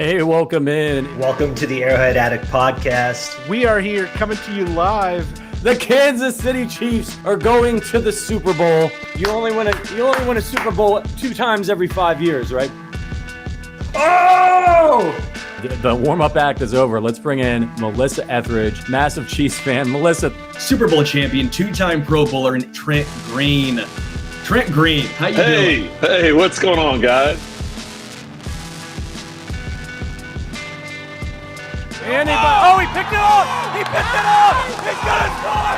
Hey, welcome in. Welcome to the Arrowhead Addict podcast. We are here coming to you live. The Kansas City Chiefs are going to the Super Bowl. You only win a Super Bowl 2 times every 5 years, right? Oh! The warm-up act is over. Let's bring in Melissa Etheridge, massive Chiefs fan. Melissa. Super Bowl champion, 2-time Pro Bowler, and Trent Green. Trent Green, how you doing? Hey, what's going on, guys? And he picked it up! He picked it up! He's gonna score!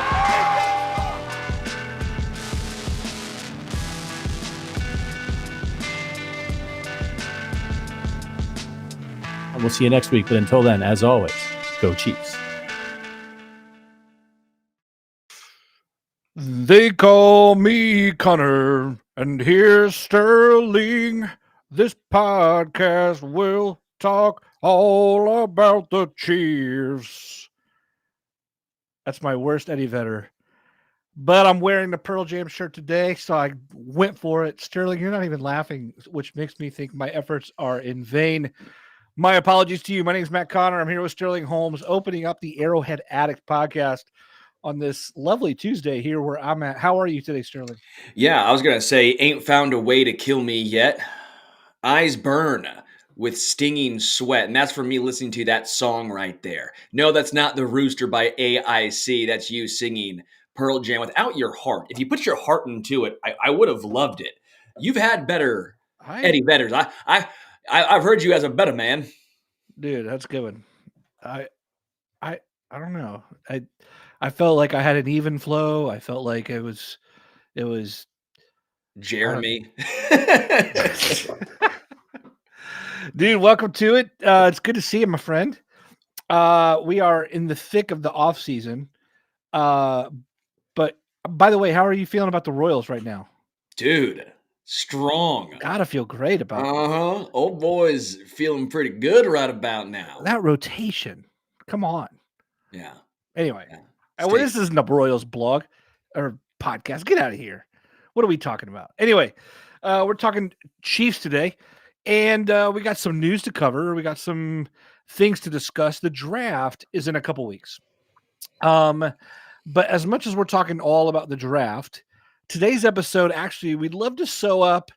And we'll see you next week, but until then, as always, go Chiefs. They call me Conner, and here's Sterling. This podcast will talk all about the Chiefs. That's my worst Eddie Vedder. But I'm wearing the Pearl Jam shirt today, so I went for it. Sterling, you're not even laughing, which makes me think my efforts are in vain. My apologies to you. My name is Matt Conner. I'm here with Sterling Holmes, opening up the Arrowhead Addict podcast on this lovely Tuesday here where I'm at. How are you today, Sterling? Yeah, I was going to say, ain't found a way to kill me yet. Eyes burn with stinging sweat. And that's from me listening to that song right there. No, that's not The Rooster by AIC. That's you singing Pearl Jam without your heart. If you put your heart into it, I would have loved it. You've had better Eddie Vedders. I've heard you as a better man. Dude, that's a good one. I don't know. I felt like I had an even flow. I felt like it was Jeremy. Dude, welcome to it. It's good to see you, my friend. We are in the thick of the off season. But by the way, how are you feeling about the Royals right now? Dude, strong. Gotta feel great about it. Old boy's feeling pretty good right about now. That rotation. Come on. Yeah. Anyway. Yeah. Well, this isn't a Royals blog or podcast. Get out of here. What are we talking about? Anyway, we're talking Chiefs today. And we got some news to cover. We got some things to discuss. The draft is in a couple weeks. But as much as we're talking all about the draft, today's episode, actually, we'd love to sew up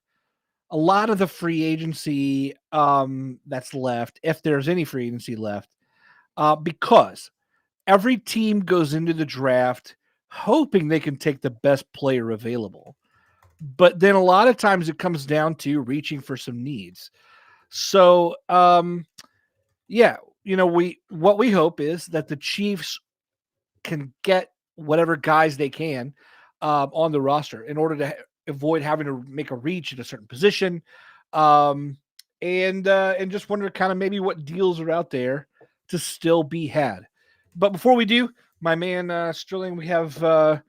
a lot of the free agency that's left, if there's any free agency left, because every team goes into the draft hoping they can take the best player available. But then a lot of times it comes down to reaching for some needs. So, what we hope is that the Chiefs can get whatever guys they can on the roster in order to avoid having to make a reach at a certain position, and just wonder kind of maybe what deals are out there to still be had. But before we do, my man Sterling, we got a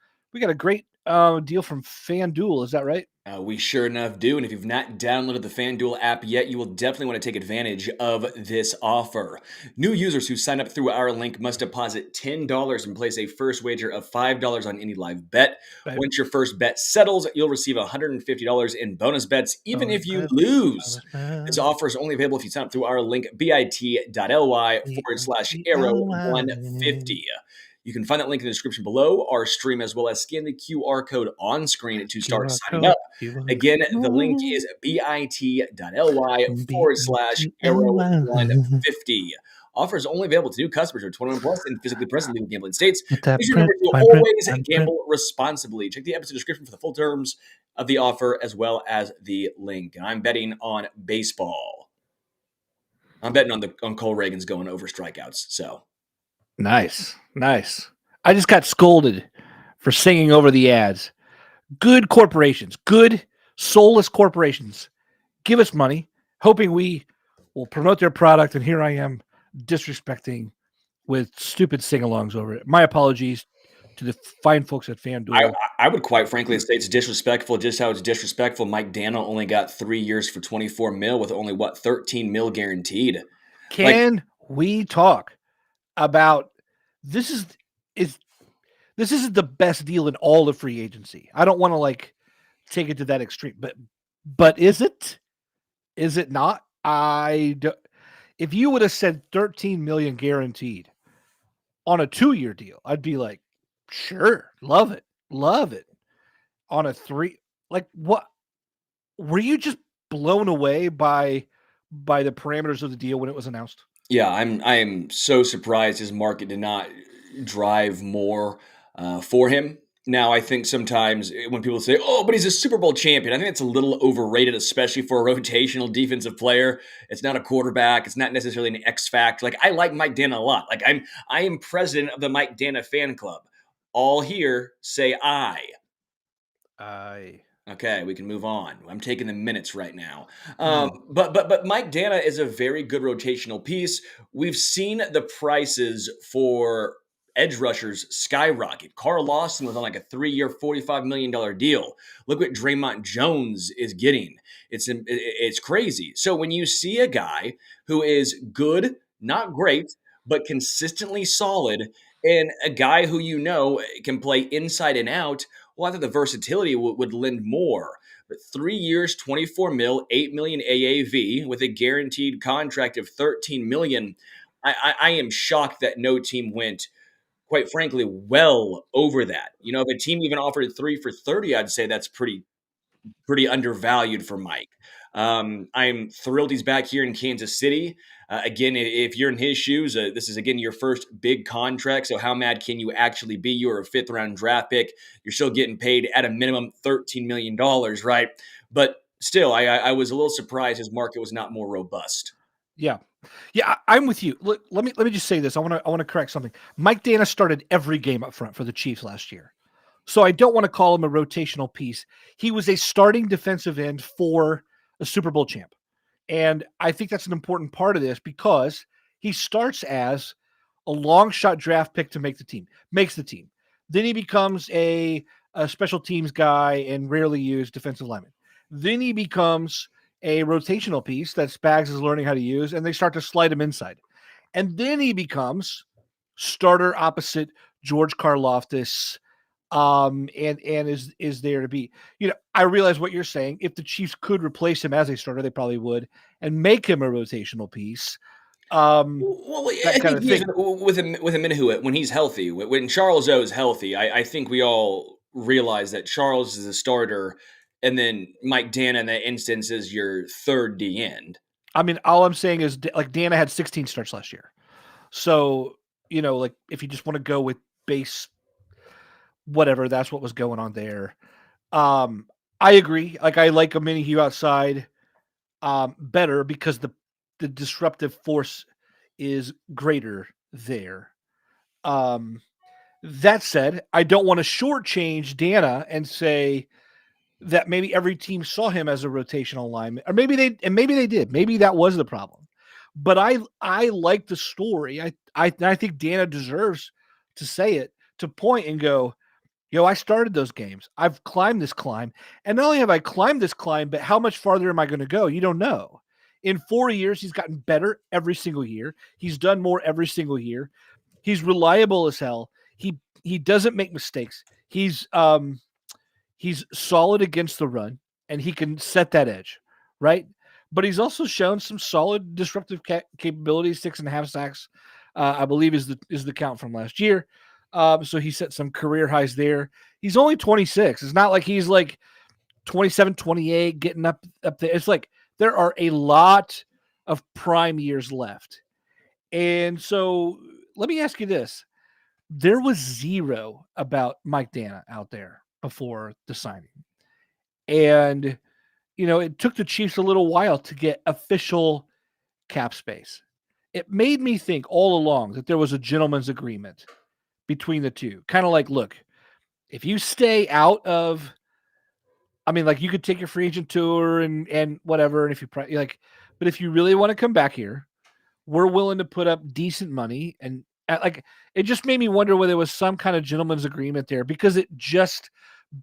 great deal from FanDuel. Is that right? We sure enough do. And if you've not downloaded the FanDuel app yet, you will definitely want to take advantage of this offer. New users who sign up through our link must deposit $10 and place a first wager of $5 on any live bet. Right. Once your first bet settles, you'll receive $150 in bonus bets, even if you lose. This offer is only available if you sign up through our link, bit.ly/arrow150. You can find that link in the description below our stream, as well as scan the QR code on screen to start signing up. Again, the link is bit.ly/arrow150. Offer is only available to new customers who are 21 plus and physically present in legal gambling states. Please remember to always gamble responsibly. Check the episode description for the full terms of the offer, as well as the link. And I'm betting on baseball. I'm betting on Cole Reagan's going over strikeouts. So. Nice. I just got scolded for singing over the ads. Good corporations, good soulless corporations give us money, hoping we will promote their product, and here I am disrespecting with stupid sing-alongs over it. My apologies to the fine folks at FanDuel. I would quite frankly say it's disrespectful, just how it's disrespectful. Mike Danna only got 3 years for $24 million with only, $13 million guaranteed. Can we talk about this isn't the best deal in all of free agency. I don't want to take it to that extreme, but is it? Is it not? If you would have said $13 million guaranteed on a 2-year deal, I'd be like, sure, love it. On a 3, like what? Were you just blown away by the parameters of the deal when it was announced? Yeah, I am so surprised his market did not drive more for him. Now, I think sometimes when people say, "Oh, but he's a Super Bowl champion," I think it's a little overrated, especially for a rotational defensive player. It's not a quarterback. It's not necessarily an X factor. Like I like Mike Danna a lot. Like I am president of the Mike Danna fan club. All here say I. Okay, we can move on. I'm taking the minutes right now. But Mike Danna is a very good rotational piece. We've seen the prices for edge rushers skyrocket. Carl Lawson was on like a 3-year, $45 million deal. Look what Draymond Jones is getting. It's crazy. So when you see a guy who is good, not great, but consistently solid, and a guy who you know can play inside and out, well, I thought the versatility would lend more. But 3 years, 24 mil, 8 million AAV with a guaranteed contract of 13 million. I am shocked that no team went, quite frankly, well over that. You know, if a team even offered 3 for 30, I'd say that's pretty undervalued for Mike. I'm thrilled he's back here in Kansas City. Again, if you're in his shoes, this is, again, your first big contract. So how mad can you actually be? You're a 5th-round draft pick. You're still getting paid at a minimum $13 million, right? But still, I was a little surprised his market was not more robust. Yeah. I'm with you. Let me just say this. I want to correct something. Mike Danna started every game up front for the Chiefs last year. So I don't want to call him a rotational piece. He was a starting defensive end for a Super Bowl champ. And I think that's an important part of this because he starts as a long shot draft pick to make the team, makes the team. Then he becomes a special teams guy and rarely used defensive lineman. Then he becomes a rotational piece that Spags is learning how to use, and they start to slide him inside. And then he becomes starter opposite George Karlaftis, and is there to be. You know, I realize what you're saying. If the Chiefs could replace him as a starter, they probably would, and make him a rotational piece. Well, That I kind think of he is thing. with a Minihue when he's healthy. When Charles O is healthy, I think we all realize that Charles is a starter, and then Mike Danna in that instance is your third D end. I mean, all I'm saying is like Danna had 16 starts last year. So, you know, like if you just want to go with base, whatever, that's what was going on there. I agree. Like I like a mini Hugh outside better because the disruptive force is greater there. That said, I don't want to shortchange Danna and say that maybe every team saw him as a rotational lineman, or maybe they did. Maybe that was the problem. But I like the story. I think Danna deserves to say it, to point and go, I started those games. I've climbed this climb. And not only have I climbed this climb, but how much farther am I going to go? You don't know. In 4 years, he's gotten better every single year. He's done more every single year. He's reliable as hell. He doesn't make mistakes. He's solid against the run, and he can set that edge, right? But he's also shown some solid disruptive capabilities. 6.5 sacks, I believe, is the count from last year. So he set some career highs there. He's only 26. It's not like he's like 27, 28, getting up there. It's like there are a lot of prime years left. And so let me ask you this. There was zero about Mike Danna out there before the signing. And, it took the Chiefs a little while to get official cap space. It made me think all along that there was a gentleman's agreement between the two. Kind of like, look, if you stay out of, like you could take your free agent tour and whatever. And if but if you really want to come back here, we're willing to put up decent money. And it just made me wonder whether there was some kind of gentleman's agreement there, because it just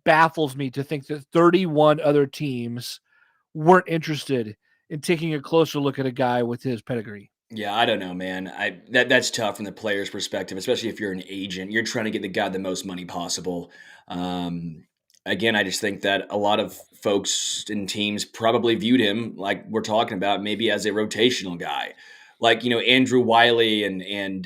baffles me to think that 31 other teams weren't interested in taking a closer look at a guy with his pedigree. Yeah, I don't know, man. That's tough from the player's perspective, especially if you're an agent. You're trying to get the guy the most money possible. Again, I just think that a lot of folks and teams probably viewed him, like we're talking about, maybe as a rotational guy. like, Andrew Wiley and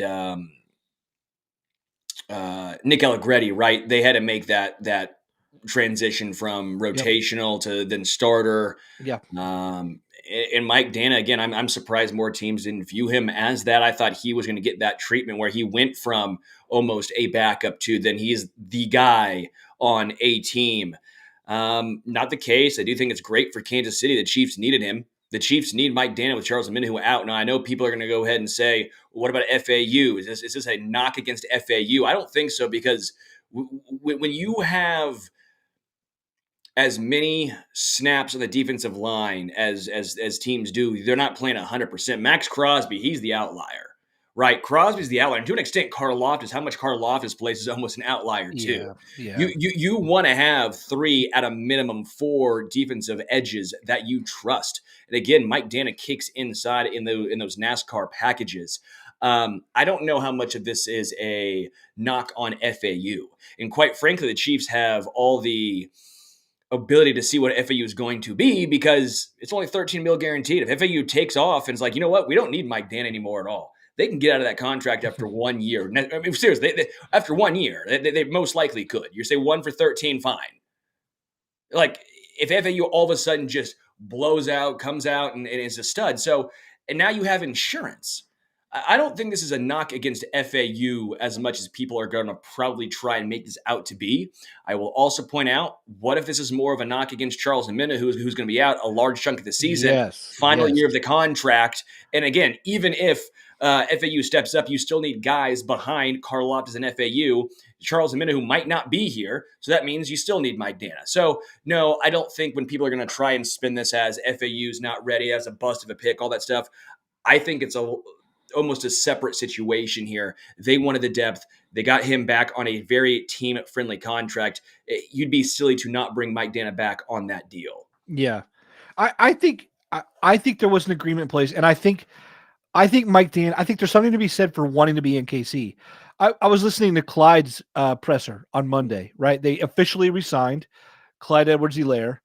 Nick Allegretti, right? They had to make that transition from rotational to then starter. Yeah. And Mike Danna, again, I'm surprised more teams didn't view him as that. I thought he was going to get that treatment where he went from almost a backup to then he's the guy on a team. Not the case. I do think it's great for Kansas City. The Chiefs needed him. The Chiefs need Mike Danna with Charles Omenihu out. Now, I know people are going to go ahead and say, well, what about FAU? Is this a knock against FAU? I don't think so, because when you have as many snaps on the defensive line as teams do, they're not playing 100%. Max Crosby, he's the outlier, right? Crosby's the outlier. And to an extent, Karlaftis, how much Karlaftis plays is almost an outlier too. Yeah. You want to have 3 at a minimum 4 defensive edges that you trust. And again, Mike Danna kicks inside in those NASCAR packages. I don't know how much of this is a knock on FAU. And quite frankly, the Chiefs have all the ability to see what FAU is going to be, because it's only $13 million guaranteed. If FAU takes off and it's like, you know what, we don't need Mike Danna anymore at all, they can get out of that contract after 1 year. I mean, seriously, after 1 year, they most likely could. You say 1 for 13, fine. Like, if FAU all of a sudden just blows out, comes out, and is a stud. So, and now you have insurance. I don't think this is a knock against FAU as much as people are going to probably try and make this out to be. I will also point out, what if this is more of a knock against Charles Omenihu, who's going to be out a large chunk of the season, final year of the contract. And again, even if FAU steps up, you still need guys behind Karlaftis and FAU. Charles Omenihu might not be here, so that means you still need Mike Danna. So, no, I don't think when people are going to try and spin this as FAU's not ready, as a bust of a pick, all that stuff, I think it's almost a separate situation here. They wanted the depth. They got him back on a very team-friendly contract. You'd be silly to not bring Mike Danna back on that deal. Yeah. I think there was an agreement in place, and I think Mike Danna, I think there's something to be said for wanting to be in KC. I was listening to Clyde's presser on Monday, right? They officially resigned Clyde Edwards-Helaire.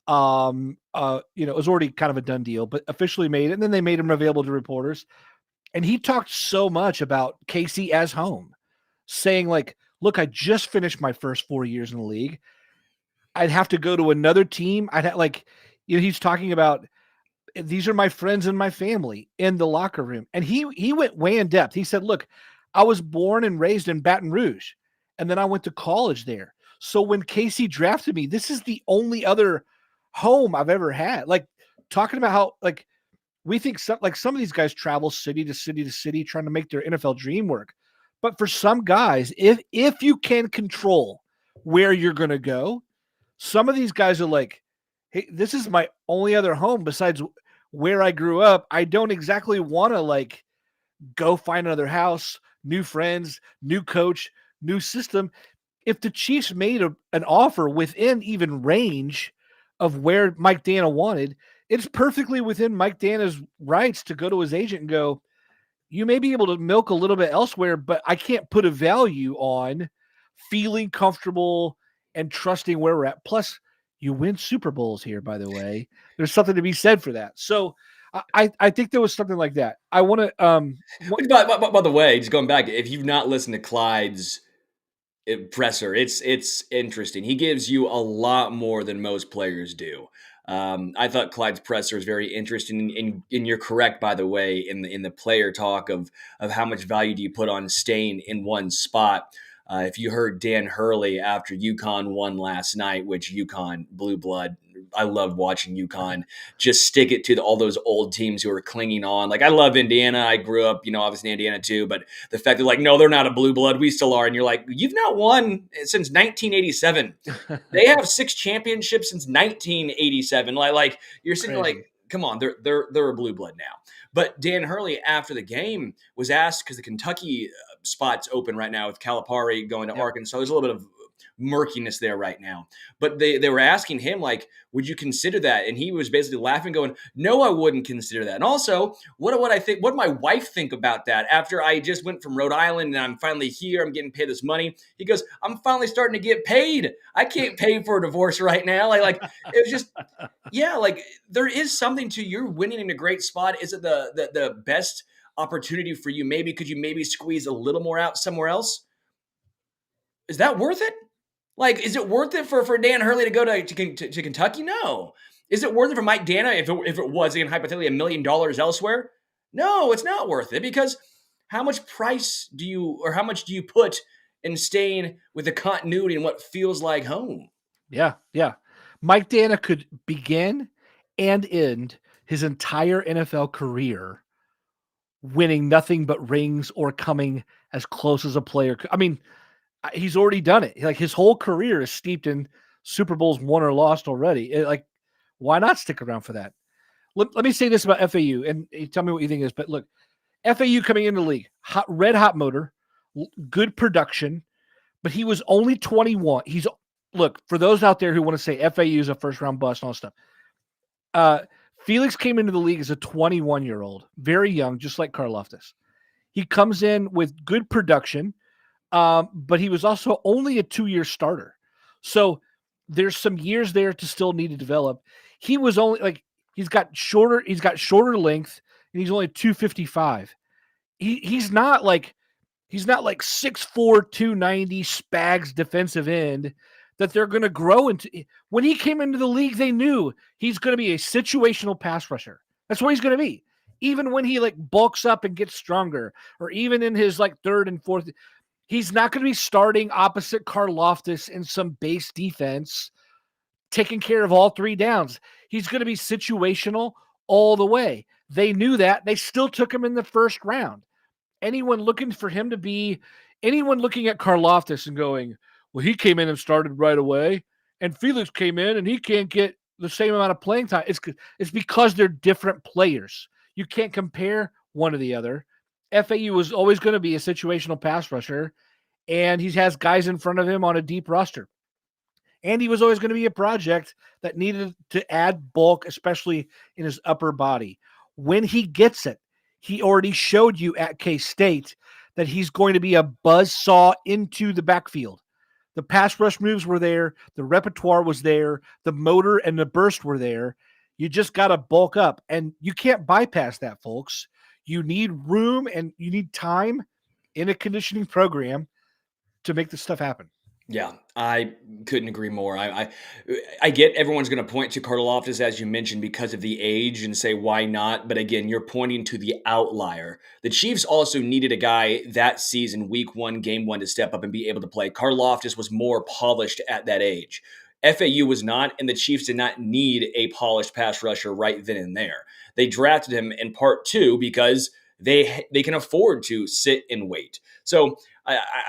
It was already kind of a done deal, but officially made it, and then they made him available to reporters. And he talked so much about KC as home, saying like, look, I just finished my first 4 years in the league. I'd have to go to another team. He's talking about, these are my friends and my family in the locker room. And he went way in depth. He said, look, I was born and raised in Baton Rouge, and then I went to college there. So when KC drafted me, this is the only other home I've ever had. Like, talking about how, like, we think some of these guys travel city to city to city trying to make their NFL dream work. But for some guys, if you can control where you're going to go, some of these guys are like, hey, this is my only other home besides where I grew up. I don't exactly want to like go find another house, new friends, new coach, new system. If the Chiefs made an offer within even range of where Mike Danna wanted, it's perfectly within Mike Danna's rights to go to his agent and go, you may be able to milk a little bit elsewhere, but I can't put a value on feeling comfortable and trusting where we're at. Plus, you win Super Bowls here, by the way. There's something to be said for that. So I think there was something like that. I want to by the way, just going back, if you've not listened to Clyde's presser, it's interesting. He gives you a lot more than most players do. I thought Clyde's presser is very interesting, and you're correct, by the way, in the player talk of how much value do you put on staying in one spot. If you heard Dan Hurley after UConn won last night, which UConn, blue blood, I loved watching UConn just stick it to all those old teams who are clinging on. Like, I love Indiana. I grew up, obviously in Indiana too, but the fact that like, no, they're not a blue blood. We still are. And you're like, you've not won since 1987. They have 6 championships since 1987. Like you're sitting there like, come on, they're a blue blood now. But Dan Hurley after the game was asked, because the Kentucky spot's open right now with Calipari going to Arkansas. There's a little bit of murkiness there right now. But they were asking him, like, would you consider that? And he was basically laughing, going, no, I wouldn't consider that. And also, what would I think? What my wife think about that after I just went from Rhode Island and I'm finally here, I'm getting paid this money? He goes, I'm finally starting to get paid. I can't pay for a divorce right now. Like it was just, yeah, like there is something to you're winning in a great spot. Is it the best opportunity for you. Maybe could you maybe squeeze a little more out somewhere else? Is that worth it? Like, is it worth it for Dan Hurley to go to Kentucky? No. Is it worth it for Mike Danna if it was, again, hypothetically $1 million elsewhere? No, it's not worth it, because how much do you put in staying with the continuity and what feels like home? Yeah. Mike Danna could begin and end his entire NFL career winning nothing but rings or coming as close as a player. I mean, he's already done it. Like, his whole career is steeped in Super Bowls won or lost already. Why not stick around for that? Let me say this about FAU, and tell me what you think is. But look, FAU coming into the league, red hot motor, good production, but he was only 21. Look, for those out there who want to say FAU is a first round bust and all that stuff. Felix came into the league as a 21-year-old, very young, just like Karlaftis. He comes in with good production, but he was also only a 2-year starter. So there's some years there to still need to develop. He was only he's got shorter length, and he's only 255. He's not like 6'4", 290 Spags defensive end that they're going to grow into. When he came into the league, they knew he's going to be a situational pass rusher. That's what he's going to be. Even when he bulks up and gets stronger, or even in his third and fourth, he's not going to be starting opposite Karlaftis in some base defense, taking care of all 3 downs. He's going to be situational all the way. They knew that. They still took him in the first round. Anyone looking at Karlaftis and going, well, he came in and started right away, and Felix came in and he can't get the same amount of playing time. It's because they're different players. You can't compare one to the other. FAU is always going to be a situational pass rusher, and he has guys in front of him on a deep roster. And he was always going to be a project that needed to add bulk, especially in his upper body. When he gets it, he already showed you at K-State that he's going to be a buzzsaw into the backfield. The pass rush moves were there. The repertoire was there. The motor and the burst were there. You just got to bulk up, and you can't bypass that, folks. You need room and you need time in a conditioning program to make this stuff happen. Yeah, I couldn't agree more. I get everyone's going to point to Karlaftis, as you mentioned, because of the age and say, why not? But again, you're pointing to the outlier. The Chiefs also needed a guy that season, week 1, game 1, to step up and be able to play. Karlaftis was more polished at that age. FAU was not, and the Chiefs did not need a polished pass rusher right then and there. They drafted him in part 2 because they can afford to sit and wait. So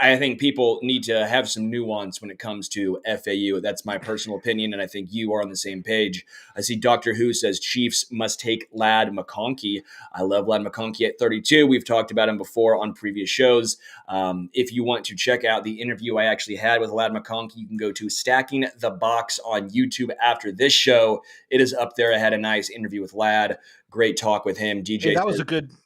I think people need to have some nuance when it comes to FAU. That's my personal opinion, and I think you are on the same page. I see Dr. Who says Chiefs must take Ladd McConkey. I love Ladd McConkey at 32. We've talked about him before on previous shows. If you want to check out the interview I actually had with Ladd McConkey, you can go to Stacking the Box on YouTube after this show. It is up there. I had a nice interview with Ladd. Great talk with him. DJ,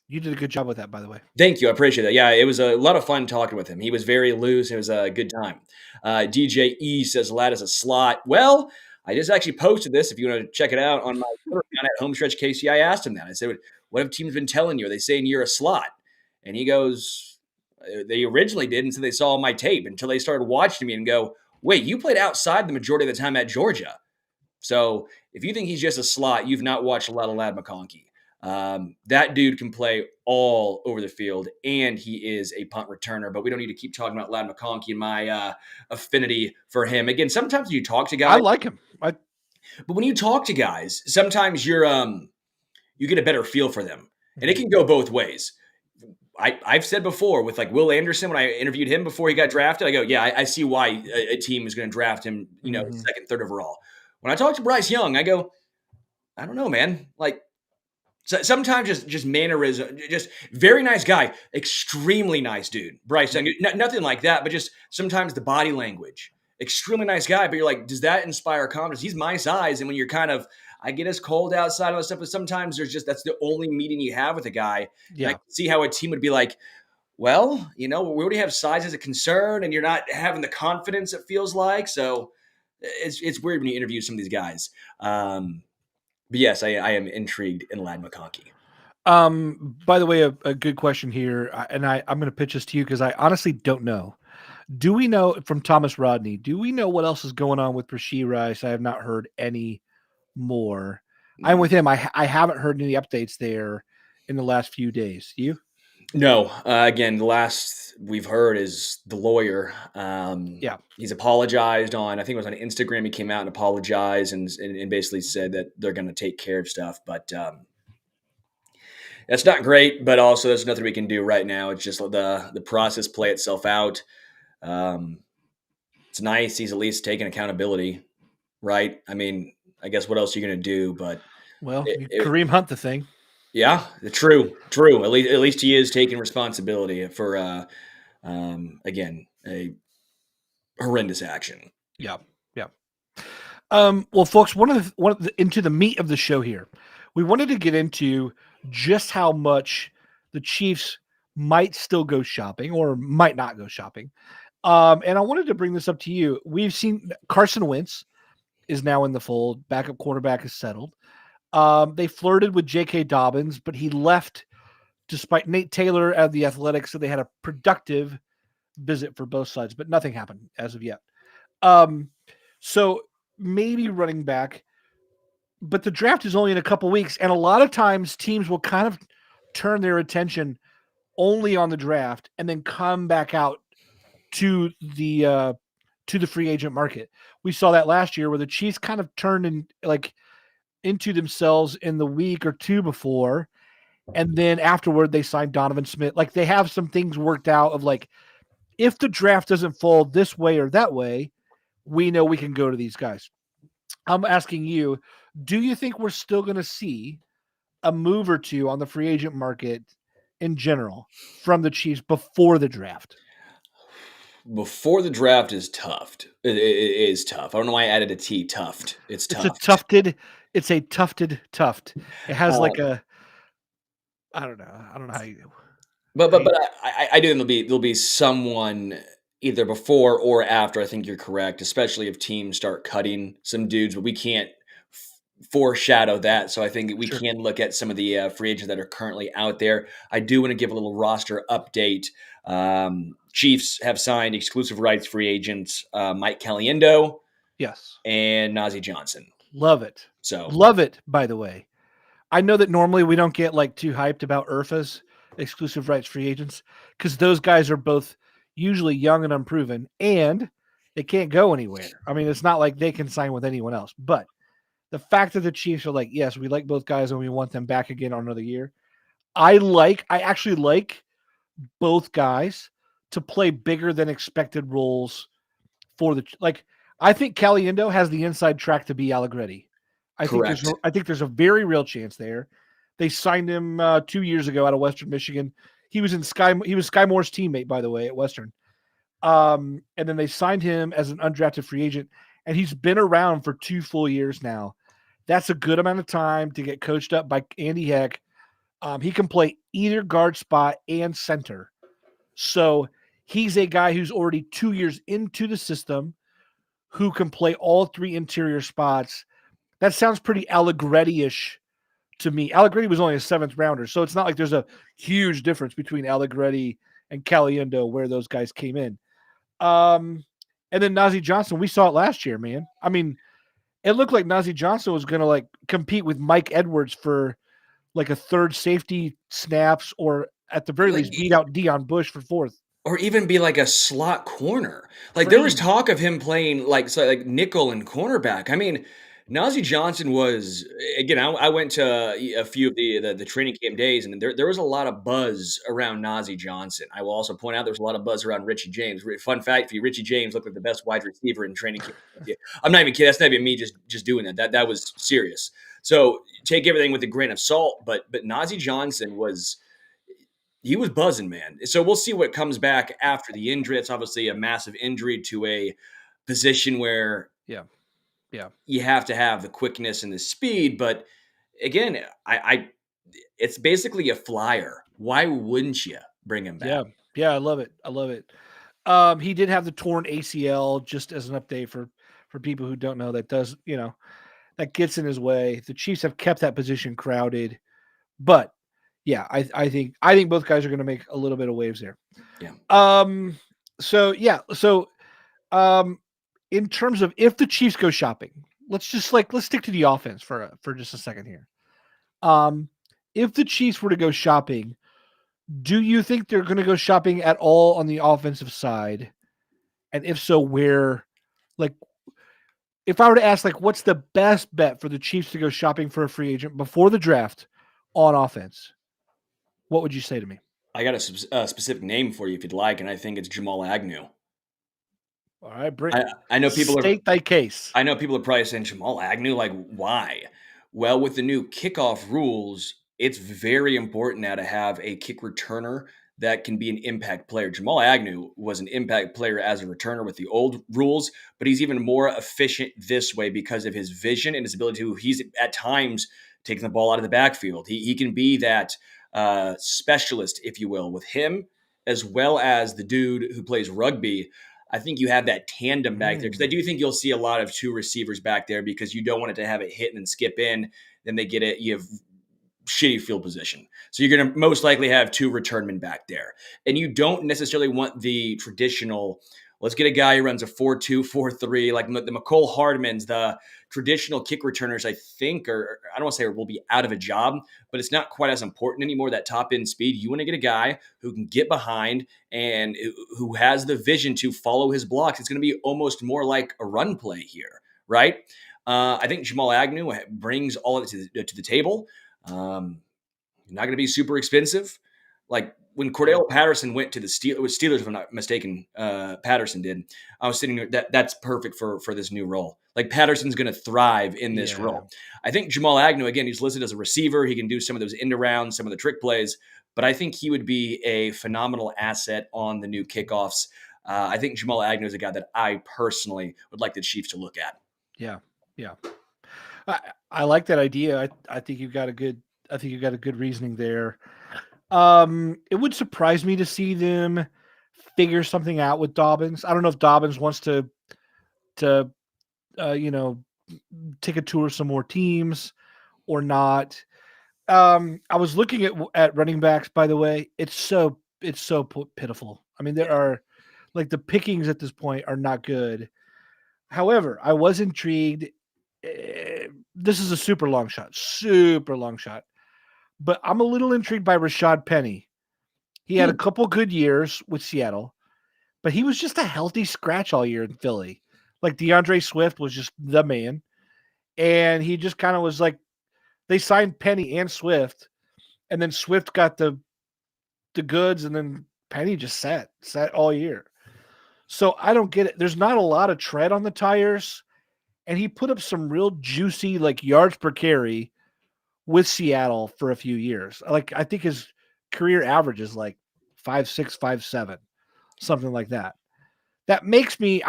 you did a good job with that, by the way. Thank you. I appreciate that. Yeah, it was a lot of fun talking with him. He was very loose. It was a good time. DJ E says Ladd is a slot. Well, I just actually posted this. If you want to check it out on my Twitter account at Homestretch KC, I asked him that. I said, what have teams been telling you? Are they saying you're a slot? And he goes, they originally did until they saw my tape, until they started watching me and go, wait, you played outside the majority of the time at Georgia. So if you think he's just a slot, you've not watched a lot of Ladd McConkey. That dude can play all over the field, and he is a punt returner. But we don't need to keep talking about Ladd McConkey and my affinity for him. Again, sometimes you talk to guys. I like him. But when you talk to guys, sometimes you get a better feel for them, and it can go both ways. I've said before with Will Anderson, when I interviewed him before he got drafted, I go, yeah, I see why a team is going to draft him, second, third overall. When I talk to Bryce Young, I go, I don't know, man. So sometimes just mannerism, just very nice guy, extremely nice dude. Bryce Young, nothing like that, but just sometimes the body language, extremely nice guy. But you're like, does that inspire confidence? He's my size, and when you're I get as cold outside and all that stuff, but sometimes that's the only meeting you have with a guy. Yeah. I can see how a team would be like, well, we already have size as a concern, and you're not having the confidence it feels like. So it's weird when you interview some of these guys. But yes, I am intrigued in Ladd McConkey. By the way, a good question here, and I'm going to pitch this to you because I honestly don't know. Do we know from Thomas Rodney? Do we know what else is going on with Rashee Rice? I have not heard any more. I'm with him. I haven't heard any updates there in the last few days. You? No. Again, the last we've heard is the lawyer. Yeah. He's apologized on, I think it was on Instagram. He came out and apologized and basically said that they're going to take care of stuff. But that's not great. But also, there's nothing we can do right now. It's just the process play itself out. It's nice he's at least taking accountability, right? I mean, I guess what else are you going to do? But Kareem Hunt the thing. Yeah, true. At least he is taking responsibility for again, a horrendous action. Yeah. Well, folks, into the meat of the show here, we wanted to get into just how much the Chiefs might still go shopping or might not go shopping. And I wanted to bring this up to you. We've seen Carson Wentz is now in the fold. Backup quarterback is settled. They flirted with J.K. Dobbins, but he left despite Nate Taylor at the Athletics. So they had a productive visit for both sides, but nothing happened as of yet. So maybe running back, but the draft is only in a couple weeks. And a lot of times teams will kind of turn their attention only on the draft and then come back out to the free agent market. We saw that last year where the Chiefs kind of turned into themselves in the week or two before. And then afterward, they signed Donovan Smith. Like, they have some things worked out of like, if the draft doesn't fall this way or that way, we know we can go to these guys. I'm asking you, do you think we're still going to see a move or two on the free agent market in general from the Chiefs before the draft? Before the draft is tough. It is tough. I don't know why I added a T. Tuft. It's tough. It's a tufted tuft. It has like a, I don't know how you. But I do think there'll be someone either before or after. I think you're correct, especially if teams start cutting some dudes. But we can't foreshadow that, so I think we can look at some of the free agents that are currently out there. I do want to give a little roster update. Chiefs have signed exclusive rights free agents Mike Caliendo, yes, and Najee Johnson. Love it. So love it. By the way, I know that normally we don't get like too hyped about IRFA's exclusive rights free agents because those guys are both usually young and unproven, and they can't go anywhere. I mean, it's not like they can sign with anyone else. But the fact that the Chiefs are like, yes, we like both guys and we want them back again on another year. I actually like both guys to play bigger than expected roles for the like. I think Caliendo has the inside track to be Allegretti. I think there's a very real chance there. They signed him 2 years ago out of Western Michigan. He was Sky Moore's teammate, by the way, at Western. And then they signed him as an undrafted free agent, and he's been around for 2 full years now. That's a good amount of time to get coached up by Andy Heck. He can play either guard spot and center. So he's a guy who's already 2 years into the system who can play all 3 interior spots. That sounds pretty Allegretti-ish to me. Allegretti was only a 7th rounder, so it's not like there's a huge difference between Allegretti and Caliendo where those guys came in. And then Najee Johnson, we saw it last year, man. I mean, it looked like Najee Johnson was going to like compete with Mike Edwards for like a 3rd safety snaps, or at the very least beat out Deion Bush for 4th. Or even be like a slot corner. Like there was talk of him playing like nickel and cornerback. I mean, Najee Johnson was, again, I went to a few of the training camp days, and there was a lot of buzz around Najee Johnson. I will also point out there was a lot of buzz around Richie James. Fun fact for you, Richie James looked like the best wide receiver in training camp. Yeah, I'm not even kidding. That's not even me just doing that. That was serious. So take everything with a grain of salt. But Najee Johnson was buzzing, man. So we'll see what comes back after the injury. It's obviously a massive injury to a position where you have to have the quickness and the speed. But again, it's basically a flyer. Why wouldn't you bring him back? Yeah, I love it. He did have the torn ACL, just as an update for people who don't know. That does, that gets in his way. The Chiefs have kept that position crowded, but Yeah, I think both guys are going to make a little bit of waves there. Yeah. So in terms of if the Chiefs go shopping, let's stick to the offense for just a second here. If the Chiefs were to go shopping, do you think they're going to go shopping at all on the offensive side? And if so, where? Like, if I were to ask, like, what's the best bet for the Chiefs to go shopping for a free agent before the draft on offense? What would you say to me? I got a specific name for you if you'd like, and I think it's Jamal Agnew. All right, bring. I know people state thy case. I know people are probably saying Jamal Agnew, like why? Well, with the new kickoff rules, it's very important now to have a kick returner that can be an impact player. Jamal Agnew was an impact player as a returner with the old rules, but he's even more efficient this way because of his vision and his ability to. He's at times taking the ball out of the backfield. He can be that specialist, if you will, with him as well as the dude who plays rugby. I think you have that tandem back there because I do think you'll see a lot of two receivers back there because you don't want it to have it hit and then skip in. Then they get it. You have shitty field position. So you're going to most likely have two returnmen back there. And you don't necessarily want the traditional, let's get a guy who runs a 4-2, 4-3, like the McCole Hardmans, the traditional kick returners, I think, or I don't want to say will be out of a job, but it's not quite as important anymore, that top end speed. You want to get a guy who can get behind and who has the vision to follow his blocks. It's going to be almost more like a run play here, right? I think Jamal Agnew brings all of it to the table. Not going to be super expensive. Like when Cordell Patterson went to the Steelers, if I'm not mistaken, Patterson did. I was sitting there. That's perfect for this new role. Like Patterson's going to thrive in this role. I think Jamal Agnew, again, he's listed as a receiver. He can do some of those end arounds, some of the trick plays, but I think he would be a phenomenal asset on the new kickoffs. I think Jamal Agnew is a guy that I personally would like the Chiefs to look at. Yeah. I like that idea. I think you've got a good reasoning there. It would surprise me to see them figure something out with Dobbins. I don't know if Dobbins wants to take a tour of some more teams or not. I was looking at running backs, by the way. It's so pitiful. I mean, there are like the pickings at this point are not good. However, I was intrigued. This is a super long shot, but I'm a little intrigued by Rashad Penny. He had a couple good years with Seattle, but he was just a healthy scratch all year in Philly. Like DeAndre Swift was just the man. And he just kind of was like, they signed Penny and Swift, and then Swift got the goods, and then Penny just sat all year. So I don't get it. There's not a lot of tread on the tires, and he put up some real juicy like yards per carry with Seattle for a few years. Like I think his career average is like 5.6, 5.7, something like that. That makes me,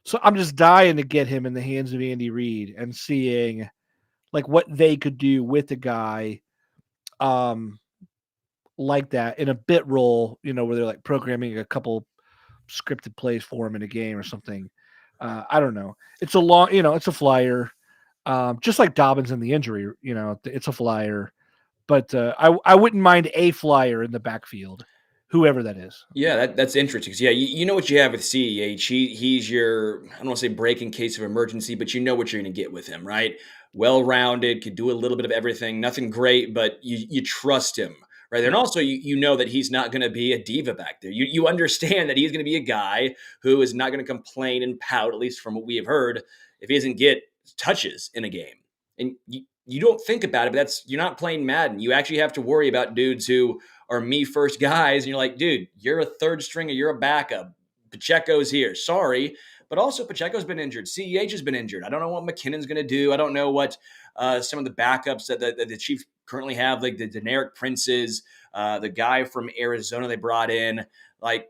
so I'm just dying to get him in the hands of Andy Reid and seeing like what they could do with a guy like that in a bit role, where they're like programming a couple scripted plays for him in a game or something. I don't know. It's it's a flyer. Just like Dobbins in the injury, it's a flyer. But I wouldn't mind a flyer in the backfield, whoever that is. Yeah, that's interesting. Yeah, you know what you have with CEH. He's your, I don't want to say break in case of emergency, but you know what you're going to get with him, right? Well-rounded, could do a little bit of everything. Nothing great, but you trust him, right? And also you know that he's not going to be a diva back there. You understand that he's going to be a guy who is not going to complain and pout, at least from what we have heard, if he doesn't get touches in a game. And you don't think about it, but you're not playing Madden. You actually have to worry about dudes who are me first guys, and you're like, dude, you're a third stringer, you're a backup. Pacheco's here. Sorry. But also Pacheco's been injured. CEH has been injured. I don't know what McKinnon's going to do. I don't know what some of the backups that the Chiefs currently have, like the Deneric Princes, the guy from Arizona they brought in. Like,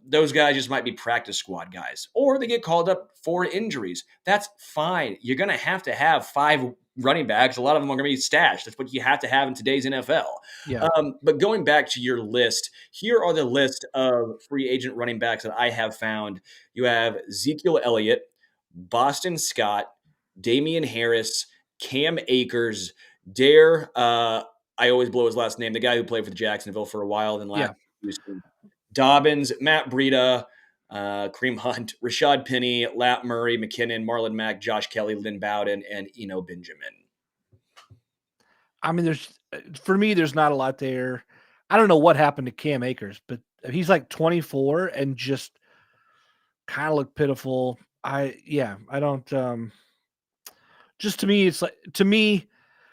those guys just might be practice squad guys, or they get called up for injuries. That's fine. You're going to have 5 running backs. A lot of them are going to be stashed. That's what you have to have in today's NFL. Yeah. But going back to your list, here are the list of free agent running backs that I have found. You have Ezekiel Elliott, Boston Scott, Damian Harris, Cam Akers, Dare I always blow his last name. The guy who played for the Jacksonville for a while, then last Houston. Dobbins, Matt Breida, Kareem Hunt, Rashad Penny, Lat Murray, McKinnon, Marlon Mack, Josh Kelly, Lynn Bowden, and Eno Benjamin. I mean, for me, there's not a lot there. I don't know what happened to Cam Akers, but he's like 24 and just kind of looked pitiful. I don't. Just to me,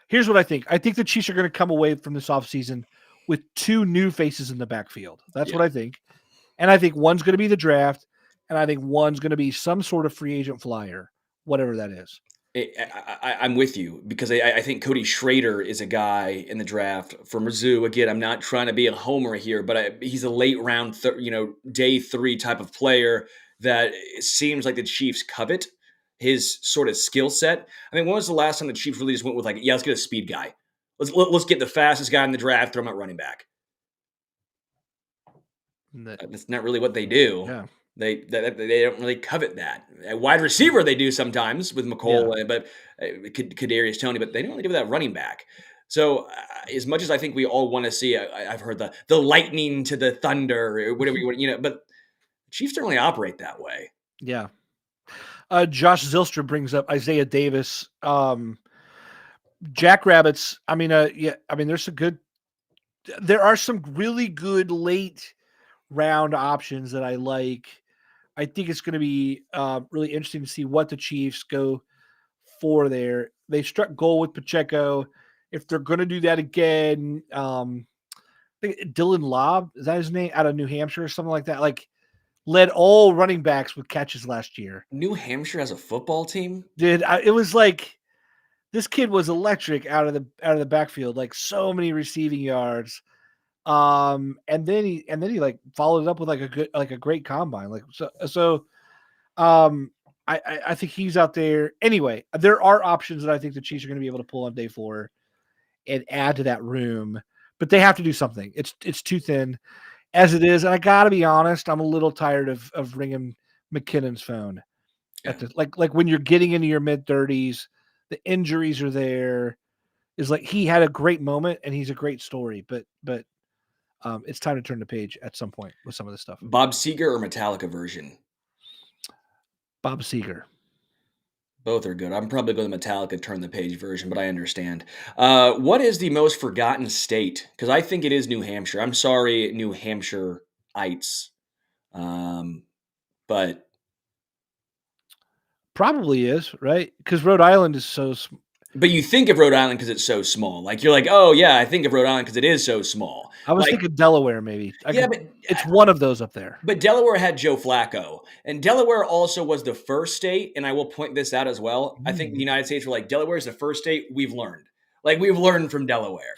here's what I think. I think the Chiefs are going to come away from this offseason with 2 new faces in the backfield. That's what I think. And I think one's going to be the draft, and I think one's going to be some sort of free agent flyer, whatever that is. I'm with you because I think Cody Schrader is a guy in the draft from Mizzou. Again, I'm not trying to be a homer here, but he's a late round, day 3 type of player that it seems like the Chiefs covet his sort of skill set. I mean, when was the last time the Chiefs really just went with let's get a speed guy. Let's get the fastest guy in the draft, throw him at running back. That's not really what they do. Yeah. They don't really covet that. At wide receiver, they do sometimes with McColl, but Kadarius Toney, but they don't really do that running back. So as much as I think we all want to see, I've heard the lightning to the thunder, or whatever you want, but Chiefs don't really operate that way. Yeah. Josh Zylstra brings up Isaiah Davis. Jackrabbits. I mean, there are some really good late round options that I like. I think it's going to be really interesting to see what the Chiefs go for there. They struck gold with Pacheco. If they're going to do that again, I think Dylan Lobb, is that his name, out of New Hampshire or something like that? Led all running backs with catches last year. New Hampshire has a football team? It was like this kid was electric out of the backfield, so many receiving yards. And then he followed it up with a great combine. I think he's out there. Anyway, there are options that I think the Chiefs are going to be able to pull on day 4 and add to that room, but they have to do something. It's too thin as it is. And I gotta be honest, I'm a little tired of ringing McKinnon's phone at when you're getting into your mid-30s, the injuries are there. Is he had a great moment and he's a great story, but it's time to turn the page at some point with some of this stuff. Bob Seger or Metallica version? Bob Seger. Both are good. I'm probably going to Metallica turn the page version, but I understand. What is the most forgotten state? Because I think it is New Hampshire. I'm sorry, New Hampshire-ites. But probably is, right? Because Rhode Island is so small. But you think of Rhode Island because it's so small. You're like, oh, yeah, I think of Rhode Island because it is so small. I was thinking Delaware, maybe. But it's one of those up there. But Delaware had Joe Flacco. And Delaware also was the first state, and I will point this out as well. I think the United States were Delaware is the first state we've learned. We've learned from Delaware.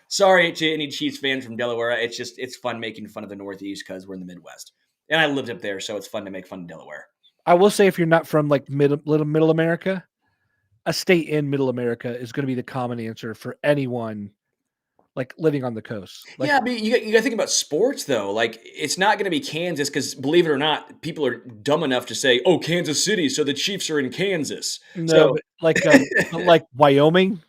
Sorry to any Chiefs fans from Delaware. It's fun making fun of the Northeast because we're in the Midwest. And I lived up there, so it's fun to make fun of Delaware. I will say if you're not from middle America, a state in middle America is going to be the common answer for anyone living on the coast. But you got to think about sports though. It's not going to be Kansas because believe it or not, people are dumb enough to say, "Oh, Kansas City, so the Chiefs are in Kansas." No, like Wyoming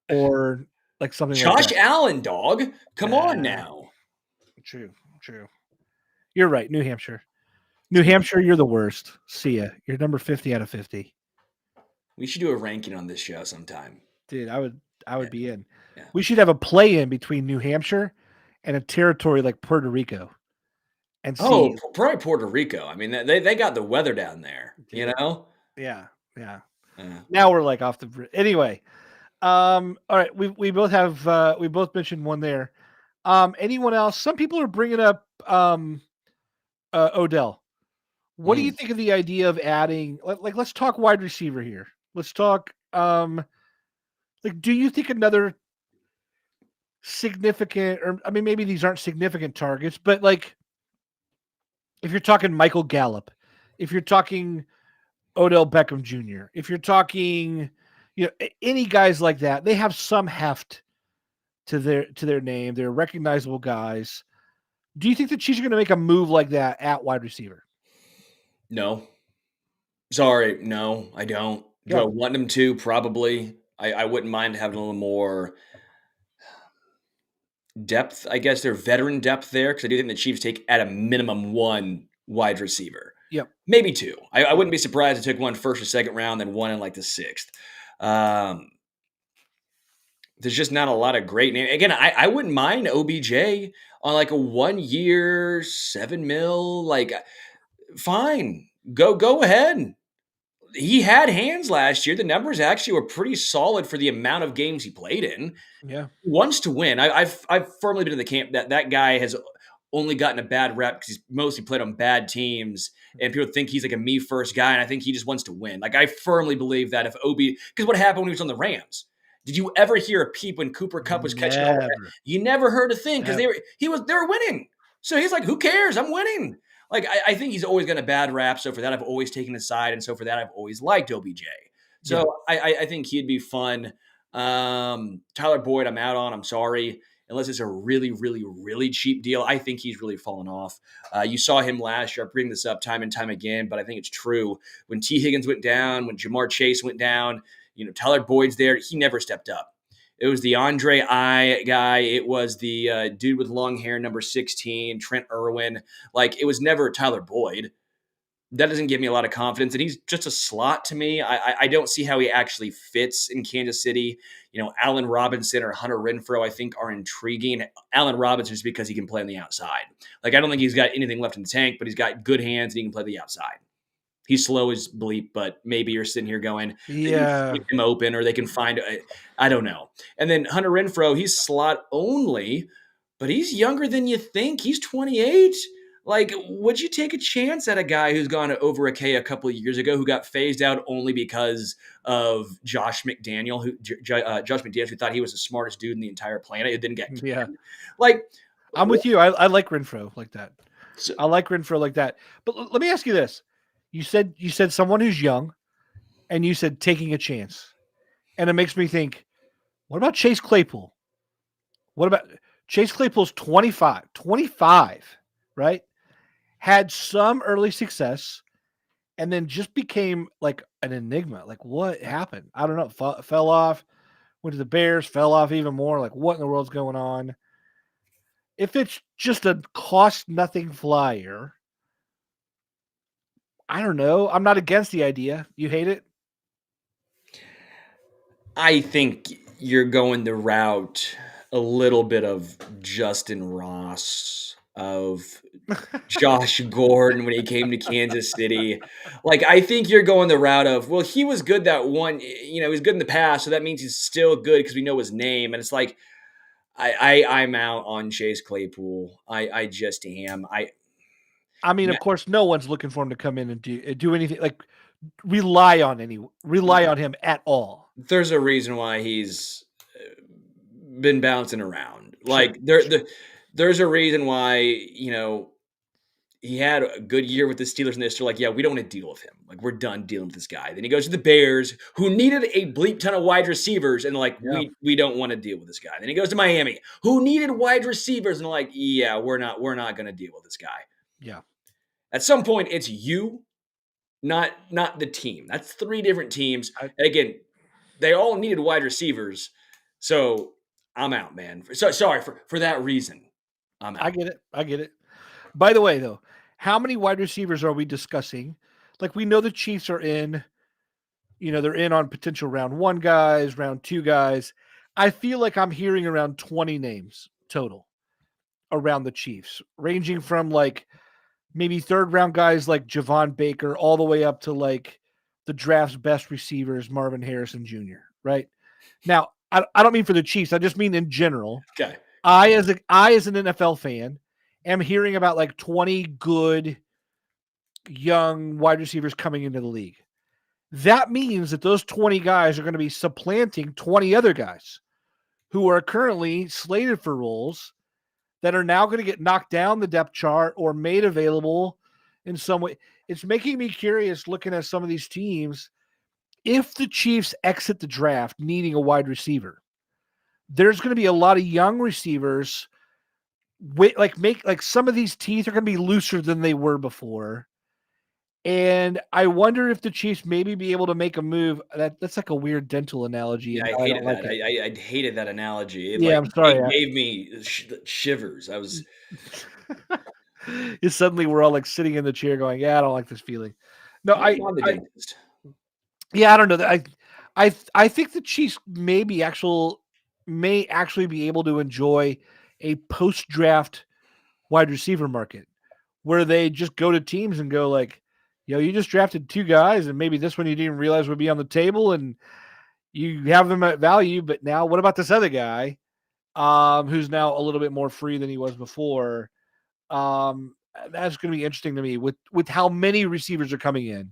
or something. Josh Allen, dog. Come on now. True. You're right. New Hampshire, you're the worst. See ya. You're number 50 out of 50. We should do a ranking on this show sometime. Dude, I would be in. Yeah. We should have a play-in between New Hampshire and a territory like Puerto Rico. And see. Probably Puerto Rico. I mean, they got the weather down there, Dude. Yeah. Now we're off the bridge. Anyway, all right. We both have we both mentioned one there. Anyone else? Some people are bringing up Odell. What do you think of the idea of adding? Let's talk wide receiver here. Let's talk. Do you think another significant, or I mean, maybe these aren't significant targets, but if you're talking Michael Gallup, if you're talking Odell Beckham Jr., if you're talking, any guys like that, they have some heft to their name. They're recognizable guys. Do you think the Chiefs are going to make a move like that at wide receiver? No. Sorry, no, I don't. Do I want them to? Probably. I wouldn't mind having a little more depth. I guess their veteran depth there, because I do think the Chiefs take at a minimum one wide receiver. Yep. Maybe two. I wouldn't be surprised if they took one first or second round, then one in like the sixth. There's just not a lot of great names. Again, I wouldn't mind OBJ on like a 1 year, $7 million. Like, fine, go ahead. He had hands last year. The numbers actually were pretty solid for the amount of games he played in. Yeah. He wants to win. I've firmly been in the camp that guy has only gotten a bad rep because he's mostly played on bad teams, and people think he's like a me first guy, and I think he just wants to win. Like, I firmly believe that if because what happened when he was on the Rams? Did you ever hear a peep when Cooper Kupp was catching all that? You never heard a thing because they were winning. So he's like, who cares? I'm winning. Like, I think he's always got a bad rap. So for that, I've always taken his side. And so for that, I've always liked OBJ. So yeah. I think he'd be fun. Tyler Boyd, I'm out on. I'm sorry. Unless it's a really, really, really cheap deal. I think he's really fallen off. You saw him last year. I bring this up time and time again, but I think it's true. When T. Higgins went down, when Jamar Chase went down, Tyler Boyd's there. He never stepped up. It was the Andre I guy. It was the dude with long hair, number 16, Trent Irwin. Like, it was never Tyler Boyd. That doesn't give me a lot of confidence. And he's just a slot to me. I don't see how he actually fits in Kansas City. Allen Robinson or Hunter Renfrow, I think, are intriguing. Allen Robinson just because he can play on the outside. Like, I don't think he's got anything left in the tank, but he's got good hands and he can play the outside. He's slow as bleep, but maybe you're sitting here going, yeah, keep him open, or they can find. I don't know. And then Hunter Renfrow, he's slot only, but he's younger than you think. He's 28. Like, would you take a chance at a guy who's gone over a K a couple of years ago, who got phased out only because of Josh McDaniel, who thought he was the smartest dude in the entire planet? It didn't get canned. Yeah. Like, I'm with you. I like Renfrow like that. I like Renfrow like that. But let me ask you this. You said someone who's young, and you said taking a chance. And it makes me think, what about Chase Claypool? What about Chase Claypool's 25, right? Had some early success and then just became like an enigma. Like, what happened? I don't know. Fell off, went to the Bears, fell off even more. Like, what in the world's going on? If it's just a cost nothing flyer, I don't know. I'm not against the idea. You hate it? I think you're going the route a little bit of Justin Ross, of Josh Gordon when he came to Kansas City. Like, I think you're going the route of, well, he was good that one, he was good in the past, so that means he's still good because we know his name. And it's like, I'm out on Chase Claypool. I just am. I mean, of course, no one's looking for him to come in and do anything, like rely on him at all. There's a reason why he's been bouncing around. Like, there's a reason why, he had a good year with the Steelers, and they're still like, yeah, we don't want to deal with him. Like, we're done dealing with this guy. Then he goes to the Bears, who needed a bleep ton of wide receivers, and like, we don't want to deal with this guy. Then he goes to Miami, who needed wide receivers, and like, yeah, we're not going to deal with this guy. Yeah. At some point, it's you, not the team. That's three different teams. And again, they all needed wide receivers, so I'm out, man. So sorry for that reason. I'm out. I get it. By the way, though, how many wide receivers are we discussing? Like, we know the Chiefs are in, they're in on potential round 1 guys, round 2 guys. I feel like I'm hearing around 20 names total around the Chiefs, ranging from like maybe 3rd round guys like Javon Baker all the way up to like the draft's best receivers, Marvin Harrison Jr., right? Now, I don't mean for the Chiefs. I just mean in general. Okay. I as an NFL fan am hearing about like 20 good young wide receivers coming into the league. That means that those 20 guys are going to be supplanting 20 other guys who are currently slated for roles that are now going to get knocked down the depth chart or made available in some way. It's making me curious looking at some of these teams. If the Chiefs exit the draft needing a wide receiver, there's going to be a lot of young receivers. Like some of these teeth are going to be looser than they were before. And I wonder if the Chiefs maybe be able to make a move. That's like a weird dental analogy. Yeah, And I I hated don't like that. it. I hated that analogy. It Yeah, like I'm sorry. it gave me shivers. I was Suddenly we're all like sitting in the chair going, yeah, I don't like this feeling. No, I'm on the dentist. yeah, I don't know. I think the Chiefs may actually be able to enjoy a post-draft wide receiver market where they just go to teams and go like, you just drafted 2 guys and maybe this one you didn't realize would be on the table and you have them at value, but now what about this other guy who's now a little bit more free than he was before? That's going to be interesting to me with how many receivers are coming in.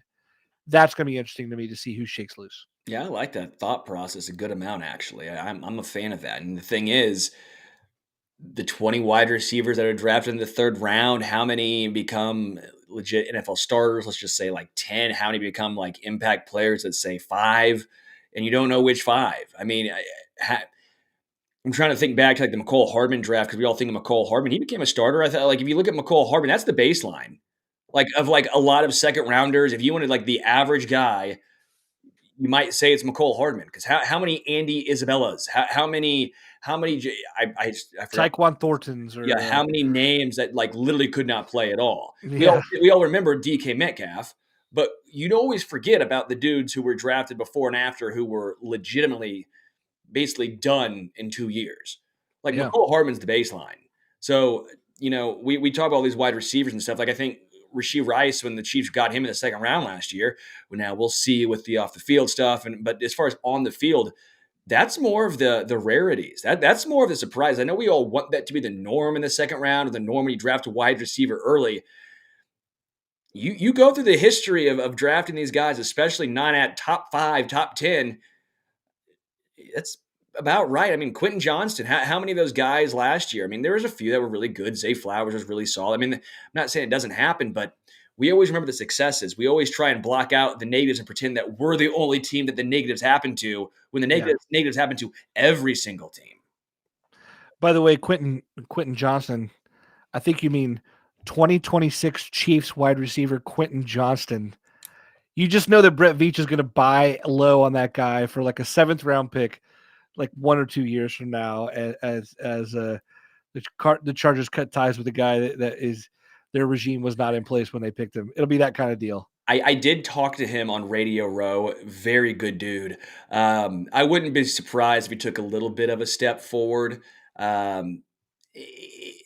That's going to be interesting to me to see who shakes loose. Yeah, I like that thought process a good amount, actually. I'm a fan of that. And the thing is, the 20 wide receivers that are drafted in the 3rd round, how many become legit NFL starters? Let's just say like 10. How many become like impact players? Let's say 5. And you don't know which 5. I mean, I'm trying to think back to like the McCole Hardman draft because we all think of McCole Hardman. He became a starter. I thought, like, if you look at McCole Hardman, that's the baseline. Like, of like a lot of second rounders, if you wanted like the average guy, you might say it's McCole Hardman because how many Andy Isabellas? How many? I forgot. Tyquan Thorntons or Yeah, how many names that like literally could not play at all? Yeah. We all remember DK Metcalf, but you'd always forget about the dudes who were drafted before and after who were legitimately basically done in 2 years. Like McCole Hardman's the baseline. So, we talk about all these wide receivers and stuff. Like I think Rashee Rice, when the Chiefs got him in the 2nd round last year, now we'll see with the off the field stuff. But as far as on the field, that's more of the rarities. That's more of the surprise. I know we all want that to be the norm in the 2nd round or the norm when you draft a wide receiver early. You go through the history of drafting these guys, especially not at top 5, top 10. That's about right. I mean, Quentin Johnston, how many of those guys last year? I mean, there was a few that were really good. Zay Flowers was really solid. I mean, I'm not saying it doesn't happen, but we always remember the successes. We always try and block out the negatives and pretend that we're the only team that the negatives happen to when the negatives happen to every single team. By the way, Quentin Johnston, I think you mean 2026 Chiefs wide receiver Quentin Johnston. You just know that Brett Veach is going to buy low on that guy for like a 7th round pick, like 1 or 2 years from now, as the Chargers cut ties with the guy that is their regime was not in place when they picked him. It'll be that kind of deal. I did talk to him on Radio Row. Very good dude. I wouldn't be surprised if he took a little bit of a step forward.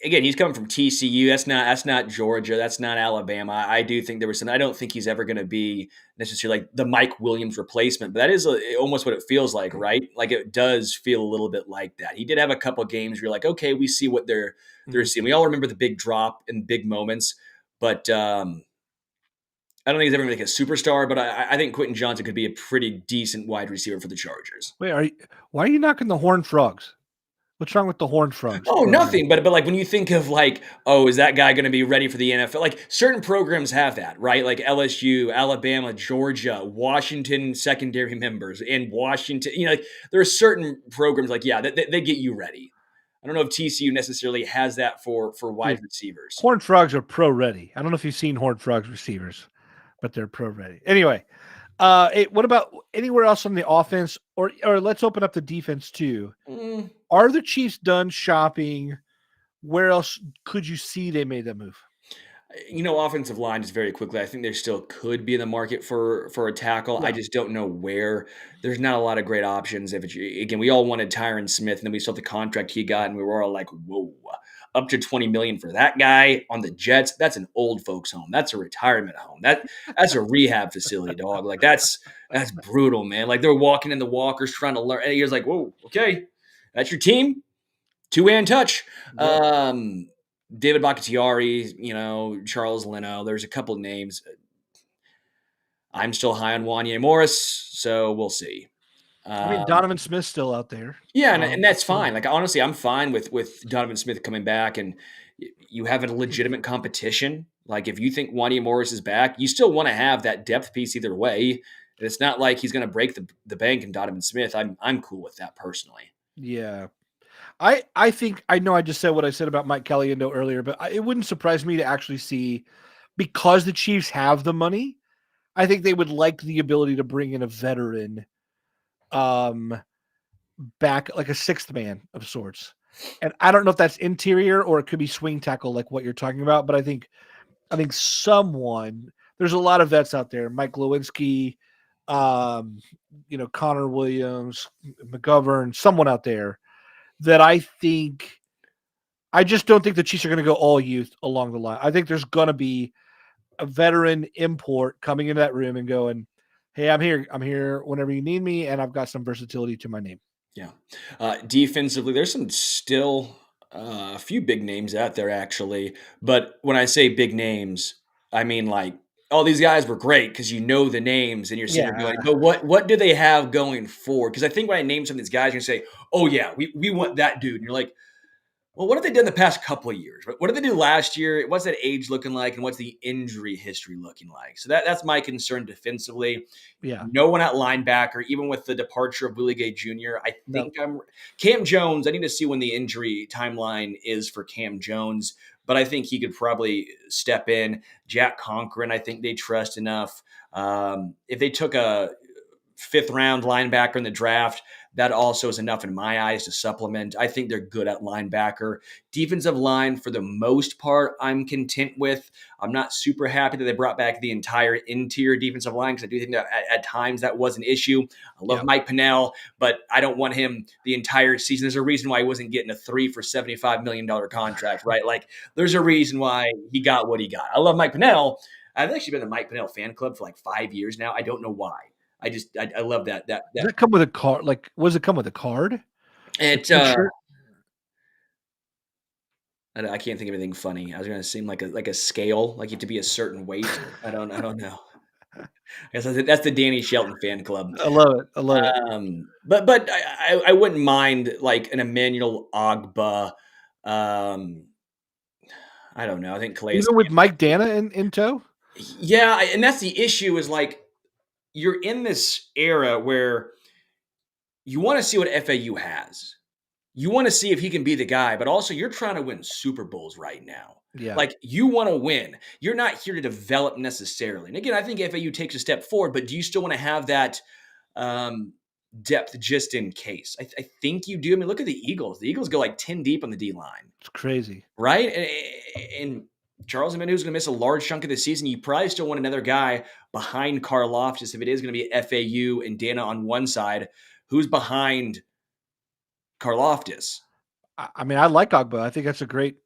Again, he's coming from TCU. That's not Georgia. That's not Alabama. I do think there was some. I don't think he's ever going to be necessarily like the Mike Williams replacement, but that is almost what it feels like, right? Like it does feel a little bit like that. He did have a couple of games where you're like, okay, we see what they're seeing. We all remember the big drop and big moments, but I don't think he's ever going to make a superstar. But I think Quentin Johnson could be a pretty decent wide receiver for the Chargers. Wait, why are you knocking the Horned Frogs? What's wrong with the Horned Frogs? Oh, nothing. But like when you think of like, oh, is that guy going to be ready for the NFL? Like certain programs have that, right? Like LSU, Alabama, Georgia, Washington secondary members, and Washington. Like there are certain programs like, yeah, they get you ready. I don't know if TCU necessarily has that for wide receivers. Horned Frogs are pro ready. I don't know if you've seen Horned Frogs receivers, but they're pro ready. Anyway, what about anywhere else on the offense, or let's open up the defense too? Are the Chiefs done shopping? Where else could you see they made that move? Offensive line just very quickly. I think there still could be in the market for a tackle. Yeah. I just don't know where. There's not a lot of great options. Again, we all wanted Tyron Smith, and then we saw the contract he got, and we were all like, whoa. Up to $20 million for that guy on the Jets. That's an old folks home. That's a retirement home. That's a rehab facility, dog. Like that's brutal, man. Like they're walking in the walkers trying to learn. And he was like, whoa, okay, that's your team. 2-hand touch. Yeah. David Bakhtiari, Charles Leno. There's a couple of names. I'm still high on Wanya Morris, so we'll see. I mean, Donovan Smith's still out there. Yeah, and that's fine. Like, honestly, I'm fine with Donovan Smith coming back, and you have a legitimate competition. Like, if you think Wanya Morris is back, you still want to have that depth piece either way. It's not like he's going to break the bank in Donovan Smith. I'm cool with that personally. Yeah. I think I know I just said what I said about Mike Caliendo earlier, but it wouldn't surprise me to actually see because the Chiefs have the money, I think they would like the ability to bring in a veteran back, like a sixth man of sorts. And I don't know if that's interior or it could be swing tackle like what you're talking about, but I think someone, there's a lot of vets out there, Mike Lewinsky, Connor Williams, McGovern, someone out there that I just don't think the Chiefs are going to go all youth along the line. I think there's going to be a veteran import coming into that room and going, hey, I'm here whenever you need me, and I've got some versatility to my name. Yeah. Defensively, there's some still a few big names out there, actually. But when I say big names, I mean like, oh, these guys were great because you know the names and you're sitting there going, but what do they have going forward? Because I think when I name some of these guys, you're going to say, oh, yeah, we want that dude. And you're like, well, what have they done the past couple of years? What did they do last year? What's that age looking like? And what's the injury history looking like? So that's my concern defensively. Yeah. No one at linebacker, even with the departure of Willie Gay Jr. I think Cam Jones. I need to see when the injury timeline is for Cam Jones, but I think he could probably step in. Jack Conklin, I think they trust enough. If they took a 5th round linebacker in the draft, that also is enough in my eyes to supplement. I think they're good at linebacker. Defensive line, for the most part, I'm content with. I'm not super happy that they brought back the entire interior defensive line because I do think that at times that was an issue. I love Mike Pennell, but I don't want him the entire season. There's a reason why he wasn't getting a 3 for $75 million contract, right? Like, there's a reason why he got what he got. I love Mike Pennell. I've actually been in the Mike Pennell fan club for like 5 years now. I don't know why. I love that. Does it come with a card? Like, does it come with a card? I can't think of anything funny. I was going to seem like a scale, like you have to be a certain weight. I don't know. I guess that's the Danny Shelton fan club. I love it. But I wouldn't mind like an Emmanuel Ogbah. I don't know. I think Calais. Even with Mike Danna in tow? Yeah, and that's the issue is like, you're in this era where you want to see what FAU has. You want to see if he can be the guy, but also you're trying to win Super Bowls right now. Yeah. Like, you want to win. You're not here to develop necessarily. And again, I think FAU takes a step forward, but do you still want to have that depth just in case? I think you do. I mean, look at the Eagles. The Eagles go like 10 deep on the D-line. It's crazy. Right? And Charles Omenihu is going to miss a large chunk of the season. You probably still want another guy behind Karlaftis if it is going to be FAU and Danna on one side. Who's behind Karlaftis? I mean, I like Ogbah. I think that's a great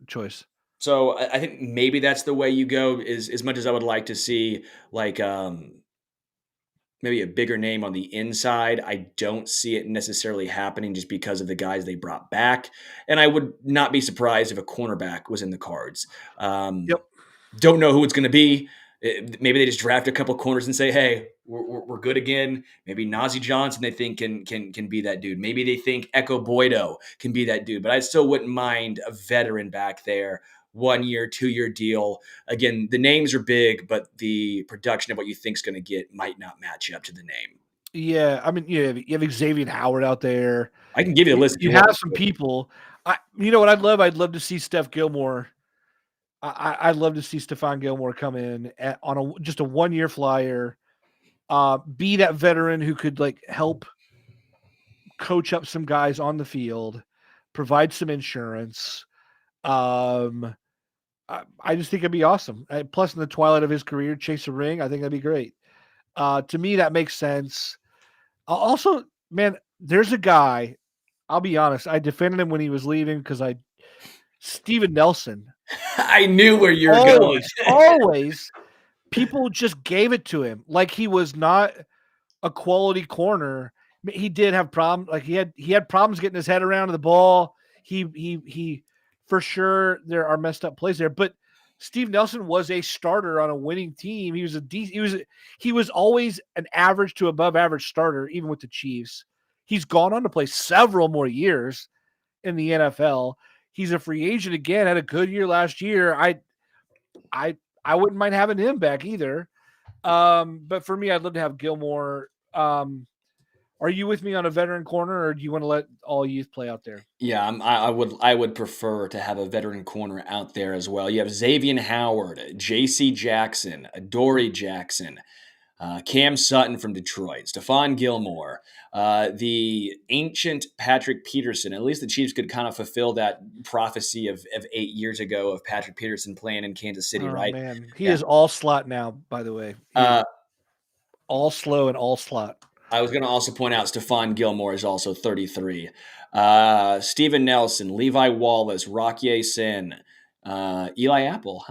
choice. So I think maybe that's the way you go. Is as much as I would like to see like maybe a bigger name on the inside, I don't see it necessarily happening just because of the guys they brought back. And I would not be surprised if a cornerback was in the cards. Don't know who it's going to be. Maybe they just draft a couple corners and say, hey, we're good again. Maybe Najee Johnson they think can be that dude. Maybe they think Echo Boydo can be that dude. But I still wouldn't mind a veteran back there. 1 year, 2 year deal. Again, the names are big, but the production of what you think is going to get might not match up to the name. Yeah, I mean, you have Xavier Howard out there. I can give you a list. You have some people. You know what I'd love? I'd love to see Steph Gilmore. I'd love to see Stephon Gilmore come in on just a 1 year flyer, be that veteran who could like help coach up some guys on the field, provide some insurance. I just think it'd be awesome. Plus, in the twilight of his career, chase a ring. I think that'd be great. To me, that makes sense. Also, man, there's a guy. I'll be honest. I defended him when he was leaving because Steven Nelson. I knew where you were going. Always, people just gave it to him like he was not a quality corner. He did have problems. Like he had problems getting his head around the ball. He for sure there are messed up plays there. But Steve Nelson was a starter on a winning team. He was always an average to above average starter, even with the Chiefs. He's gone on to play several more years in the NFL. He's a free agent again. Had a good year last year. I wouldn't mind having him back either. But for me, I'd love to have Gilmore. Are you with me on a veteran corner, or do you want to let all youth play out there? Yeah, I would prefer to have a veteran corner out there as well. You have Xavier Howard, J.C. Jackson, Adoree Jackson, Cam Sutton from Detroit, Stephon Gilmore, the ancient Patrick Peterson. At least the Chiefs could kind of fulfill that prophecy of 8 years ago of Patrick Peterson playing in Kansas City, Oh right? man, he is all slot now. By the way, all slow and all slot. I was going to also point out Stephon Gilmore is also 33. Steven Nelson, Levi Wallace, Rocky Sin, Eli Apple.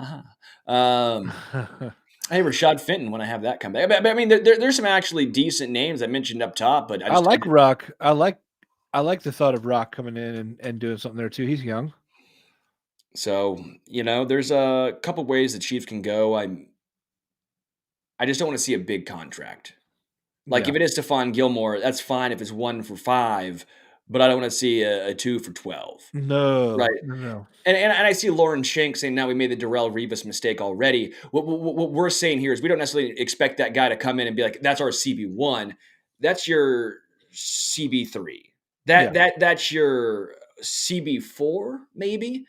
Hey, Rashad Fenton when I have that come back. But I mean, there's some actually decent names I mentioned up top, but I like Rock. I like the thought of Rock coming in and doing something there too. He's young. So, there's a couple ways the Chiefs can go. I just don't want to see a big contract. Like if it is Stephon Gilmore, that's fine if it's 1 for 5, but I don't want to see a 2 for 12. No, right? No. And I see Lauren Shank saying now we made the Darrelle Revis mistake already. What we're saying here is we don't necessarily expect that guy to come in and be like, that's our CB1. That's your CB3. That's your CB4, maybe.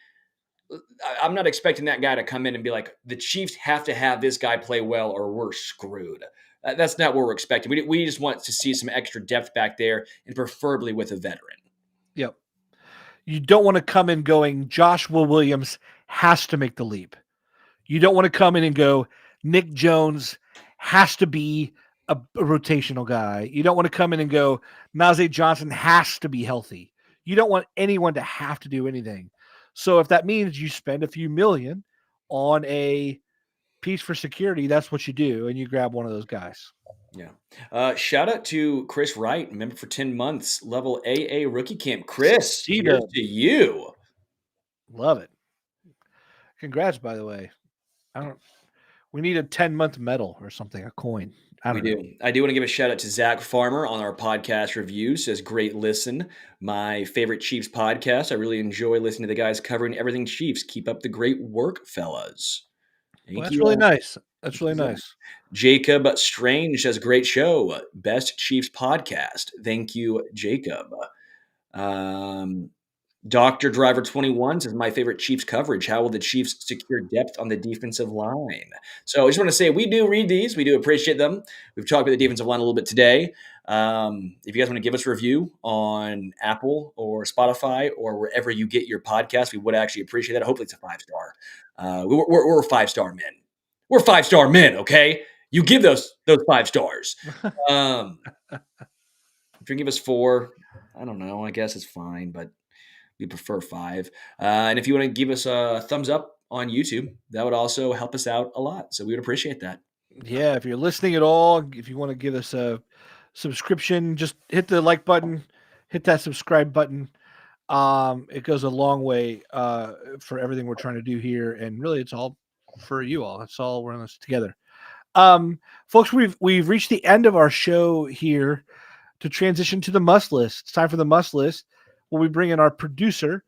I'm not expecting that guy to come in and be like, the Chiefs have to have this guy play well or we're screwed. That's not what we're expecting. We just want to see some extra depth back there and preferably with a veteran. Yep. You don't want to come in going, Joshua Williams has to make the leap. You don't want to come in and go, Nick Jones has to be a rotational guy. You don't want to come in and go, Najee Johnson has to be healthy. You don't want anyone to have to do anything. So if that means you spend a few million on a piece for security, that's what you do, and you grab one of those guys. Yeah. Shout out to Chris Wright, member for 10 months, level AA rookie camp. Chris, here's to you. Love it. Congrats, by the way. We need a 10-month medal or something, a coin. We do. I do want to give a shout out to Zach Farmer on our podcast review. Says, great listen. My favorite Chiefs podcast. I really enjoy listening to the guys covering everything Chiefs. Keep up the great work, fellas. That's really nice. That's really nice. Jacob Strange says, great show. Best Chiefs podcast. Thank you, Jacob. Dr. Driver 21 says, my favorite Chiefs coverage. How will the Chiefs secure depth on the defensive line? So I just want to say we do read these. We do appreciate them. We've talked about the defensive line a little bit today. If you guys want to give us a review on Apple or Spotify or wherever you get your podcast, we would actually appreciate that. Hopefully it's a 5-star. We're 5-star men. We're 5-star men, okay? You give those 5 stars. If you can give us 4, I don't know. I guess it's fine, but we prefer 5. And if you want to give us a thumbs up on YouTube, that would also help us out a lot. So we would appreciate that. Yeah, if you're listening at all, if you want to give us a subscription, just hit the like button, hit that subscribe button. It goes a long way for everything we're trying to do here. And really, it's all for you all. That's all we're in this together. Folks, we've reached the end of our show here to transition to the must list. It's time for the must list. We'll be bringing our producer,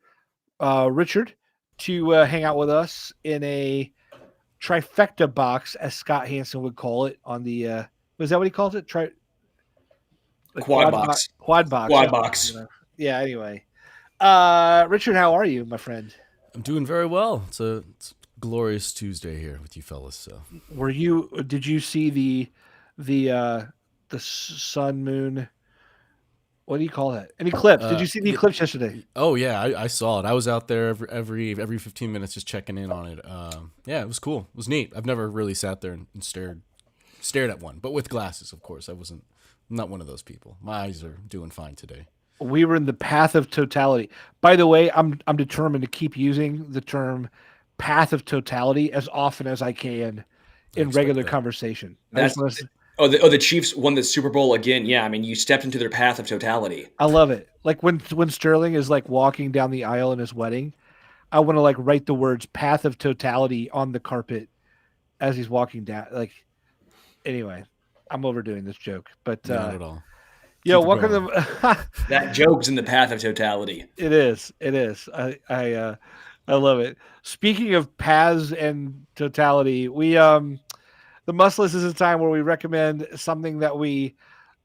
Richard, to hang out with us in a trifecta box, as Scott Hansen would call it on the was that what he calls it? Quad box. Quad box. Quad box. Yeah, anyway. Richard, how are you, my friend? I'm doing very well. It's a glorious Tuesday here with you fellas. So did you see the sun, moon? What do you call that? An eclipse. Did you see the eclipse yesterday? Oh yeah, I saw it. I was out there every 15 minutes just checking in on it. Yeah, it was cool. It was neat. I've never really sat there and stared at one, but with glasses, of course. I'm not one of those people. My eyes are doing fine today. We were in the path of totality. By the way, I'm determined to keep using the term path of totality as often as I can in regular conversation. The Chiefs won the Super Bowl again. Yeah, I mean, you stepped into their path of totality. I love it. Like when Sterling is like walking down the aisle in his wedding, I want to like write the words path of totality on the carpet as he's walking down. Like, anyway, I'm overdoing this joke, but not at all. Yeah, welcome to that joke's in the path of totality. It is. I love it. Speaking of paths and totality, the must list is a time where we recommend something that we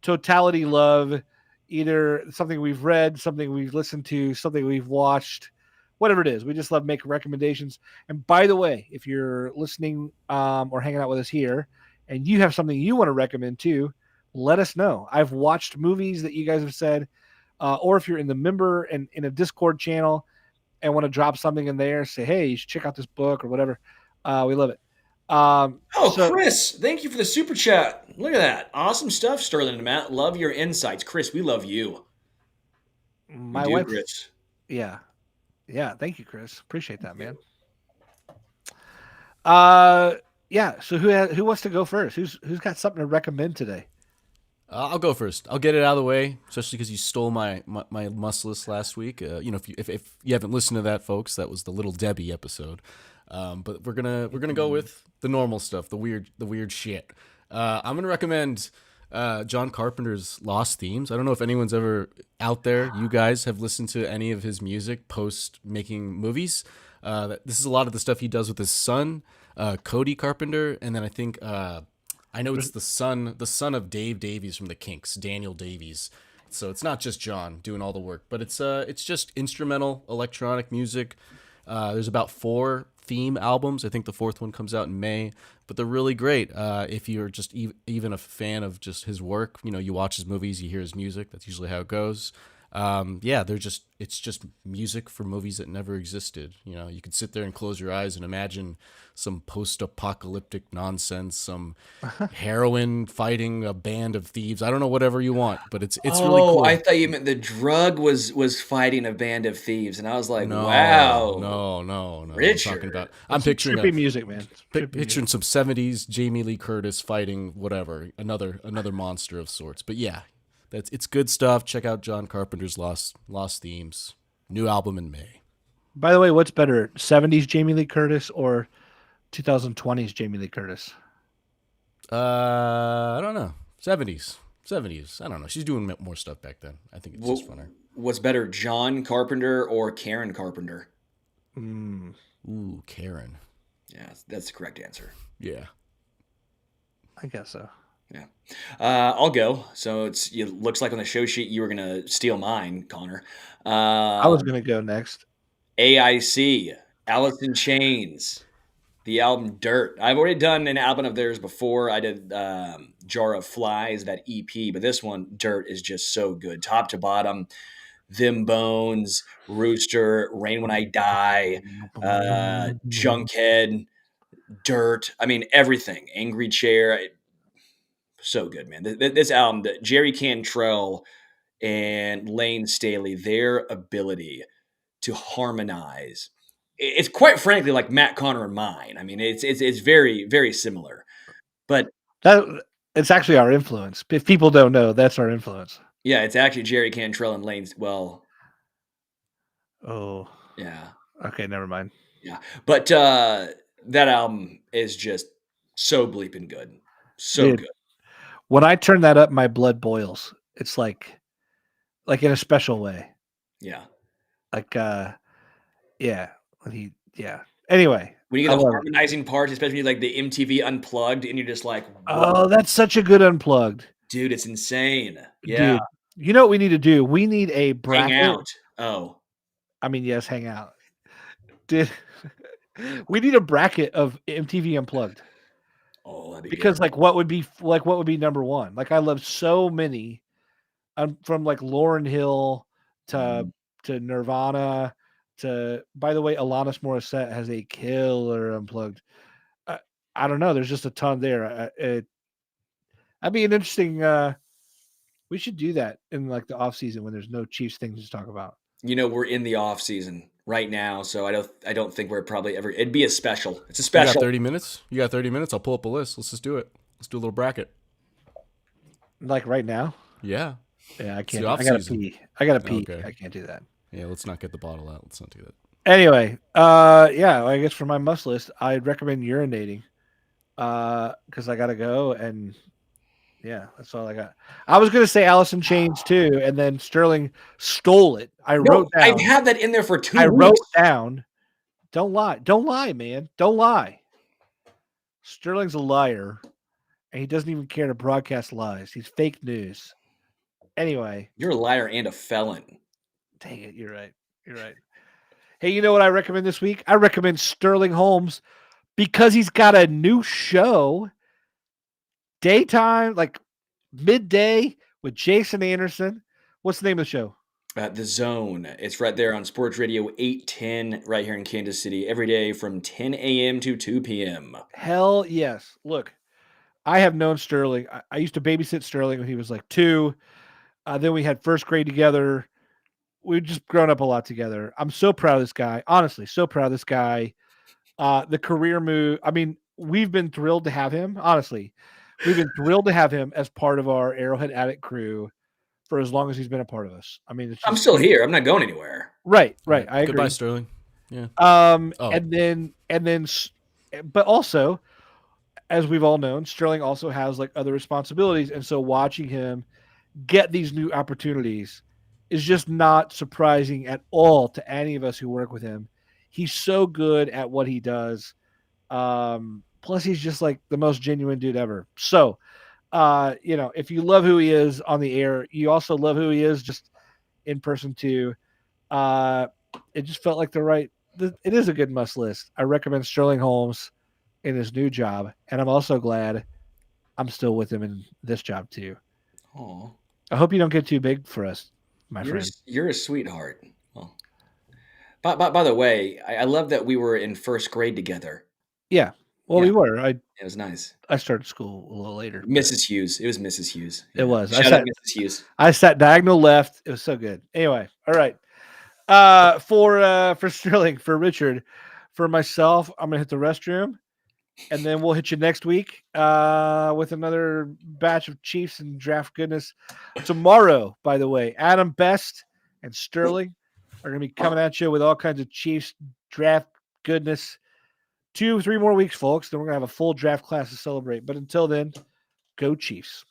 totality love either something we've read, something we've listened to, something we've watched, whatever it is. We just love making recommendations. And by the way, if you're listening or hanging out with us here and you have something you want to recommend too, let us know. I've watched movies that you guys have said, or if you're in the member and in a Discord channel and want to drop something in there, say, hey, you should check out this book or whatever. We love it. Chris, thank you for the super chat. Look at that. Awesome stuff, Sterling and Matt. Love your insights. Chris, we love you. My wife, Chris. Yeah. Thank you, Chris. Appreciate that, man. Yeah. So who wants to go first? Who's got something to recommend today? I'll go first. I'll get it out of the way, especially because you stole my must list last week. If you haven't listened to that, folks, that was the Little Debbie episode. But we're gonna go with the normal stuff, the weird shit. I'm gonna recommend John Carpenter's Lost Themes. I don't know if anyone's ever out there, you guys have listened to any of his music post making movies. This is a lot of the stuff he does with his son, Cody Carpenter, and then I think I know it's the son of Dave Davies from the Kinks, Daniel Davies. So it's not just John doing all the work, but it's just instrumental electronic music. There's about 4 theme albums. I think the 4th one comes out in May, but they're really great. If you're just even a fan of just his work, you watch his movies, you hear his music. That's usually how it goes. It's just music for movies that never existed. You could sit there and close your eyes and imagine some post-apocalyptic nonsense, some heroin fighting a band of thieves. I don't know, whatever you want, but it's really cool. I thought you meant the drug was fighting a band of thieves, and I was like, no, wow. No. Richard. I'm picturing trippy music, man. Picturing some 70s Jamie Lee Curtis fighting whatever, another monster of sorts. But yeah. It's good stuff. Check out John Carpenter's Lost Themes. New album in May. By the way, what's better, 70s Jamie Lee Curtis or 2020s Jamie Lee Curtis? I don't know. 70s. I don't know. She's doing more stuff back then. I think it's just funner. What's better, John Carpenter or Karen Carpenter? Ooh, Karen. Yeah, that's the correct answer. Yeah. I guess so. Yeah. I'll go. So it looks like on the show sheet you were going to steal mine, Connor. I was going to go next. AIC, Alice in Chains, the album Dirt. I've already done an album of theirs before. I did Jar of Flies, that EP, but this one, Dirt, is just so good. Top to bottom, Them Bones, Rooster, Rain When I Die, Junkhead, Dirt. I mean, everything. Angry Chair. So good, man. This album, Jerry Cantrell and Lane Staley, their ability to harmonize, it's quite frankly like Matt Conner and mine. I mean, it's very, very similar. But it's actually our influence. If people don't know, that's our influence. Yeah, it's actually Jerry Cantrell and Lane's. Well, oh, yeah. Okay, never mind. Yeah, but that album is just so bleeping good, so good. When I turn that up, my blood boils. It's like in a special way. Yeah. Anyway. When you get the harmonizing parts, especially like the MTV Unplugged, and you're just like, whoa. Oh, that's such a good Unplugged. Dude, it's insane. Yeah. Dude, you know what we need to do? We need a bracket. Hang out. Oh. I mean, yes, hang out. We need a bracket of MTV Unplugged. Oh, that'd be because good. what would be number one? Like I love so many, from like Lauryn Hill to Nirvana to. By the way, Alanis Morissette has a killer Unplugged. I don't know. There's just a ton there. That'd be an interesting. We should do that in like the off season when there's no Chiefs things to talk about. We're in the off season right now, so I don't think we're probably ever. It'd be a special. It's a special. You got 30 minutes. You got 30 minutes. I'll pull up a list. Let's just do it. Let's do a little bracket. Like right now. Yeah. Yeah, I can't. I gotta pee. Okay. I can't do that. Yeah, let's not get the bottle out. Let's not do that. Anyway, I guess for my must list, I'd recommend urinating, because I gotta go, and yeah, that's all I got. I was gonna say Alice in Chains too, and then Sterling stole it. Wrote down. I've had that in there for 2 weeks. I wrote down. Don't lie, man. Don't lie. Sterling's a liar, and he doesn't even care to broadcast lies. He's fake news. Anyway, You're a liar and a felon. dang it, you're right. You're right. Hey, you know what I recommend this week? I recommend Sterling Holmes because he's got a new show, daytime, like midday with Jason Anderson. What's the name of the show? The Zone. It's right there on Sports Radio 810 right here in Kansas City every day from 10 a.m. to 2 p.m. Hell yes. Look, I have known Sterling. I used to babysit Sterling when he was like 2. Then we had first grade together. We've just grown up a lot together. I'm so proud of this guy. Honestly, so proud of this guy. The career move. I mean, we've been thrilled to have him. Honestly, we've been thrilled to have him as part of our Arrowhead Addict crew for as long as he's been a part of us. I mean, it's just, I'm still here. I'm not going anywhere. right. I agree. Goodbye, Sterling. Yeah. Oh. Oh. But also, as we've all known, Sterling also has like other responsibilities, and so watching him get these new opportunities is just not surprising at all to any of us who work with him. He's so good at what he does. Plus, he's just like the most genuine dude ever. So, if you love who he is on the air, you also love who he is just in person too. It just felt like it is a good must list. I recommend Sterling Holmes in his new job, and I'm also glad I'm still with him in this job too. Oh, I hope you don't get too big for us, my friend. You're a sweetheart. Well, by the way, I love that we were in first grade together. Yeah. Well, Yeah. we were. It was nice. I started school a little later. Mrs. Hughes. It was Mrs. Hughes. It was. Shout out Mrs. Hughes. I sat diagonal left. It was so good. Anyway, all right. For Sterling, for Richard, for myself, I'm gonna hit the restroom, and then we'll hit you next week with another batch of Chiefs and draft goodness. Tomorrow, by the way, Adam Best and Sterling are gonna be coming at you with all kinds of Chiefs draft goodness. 2-3 more weeks, folks. Then we're gonna have a full draft class to celebrate. But until then, go Chiefs.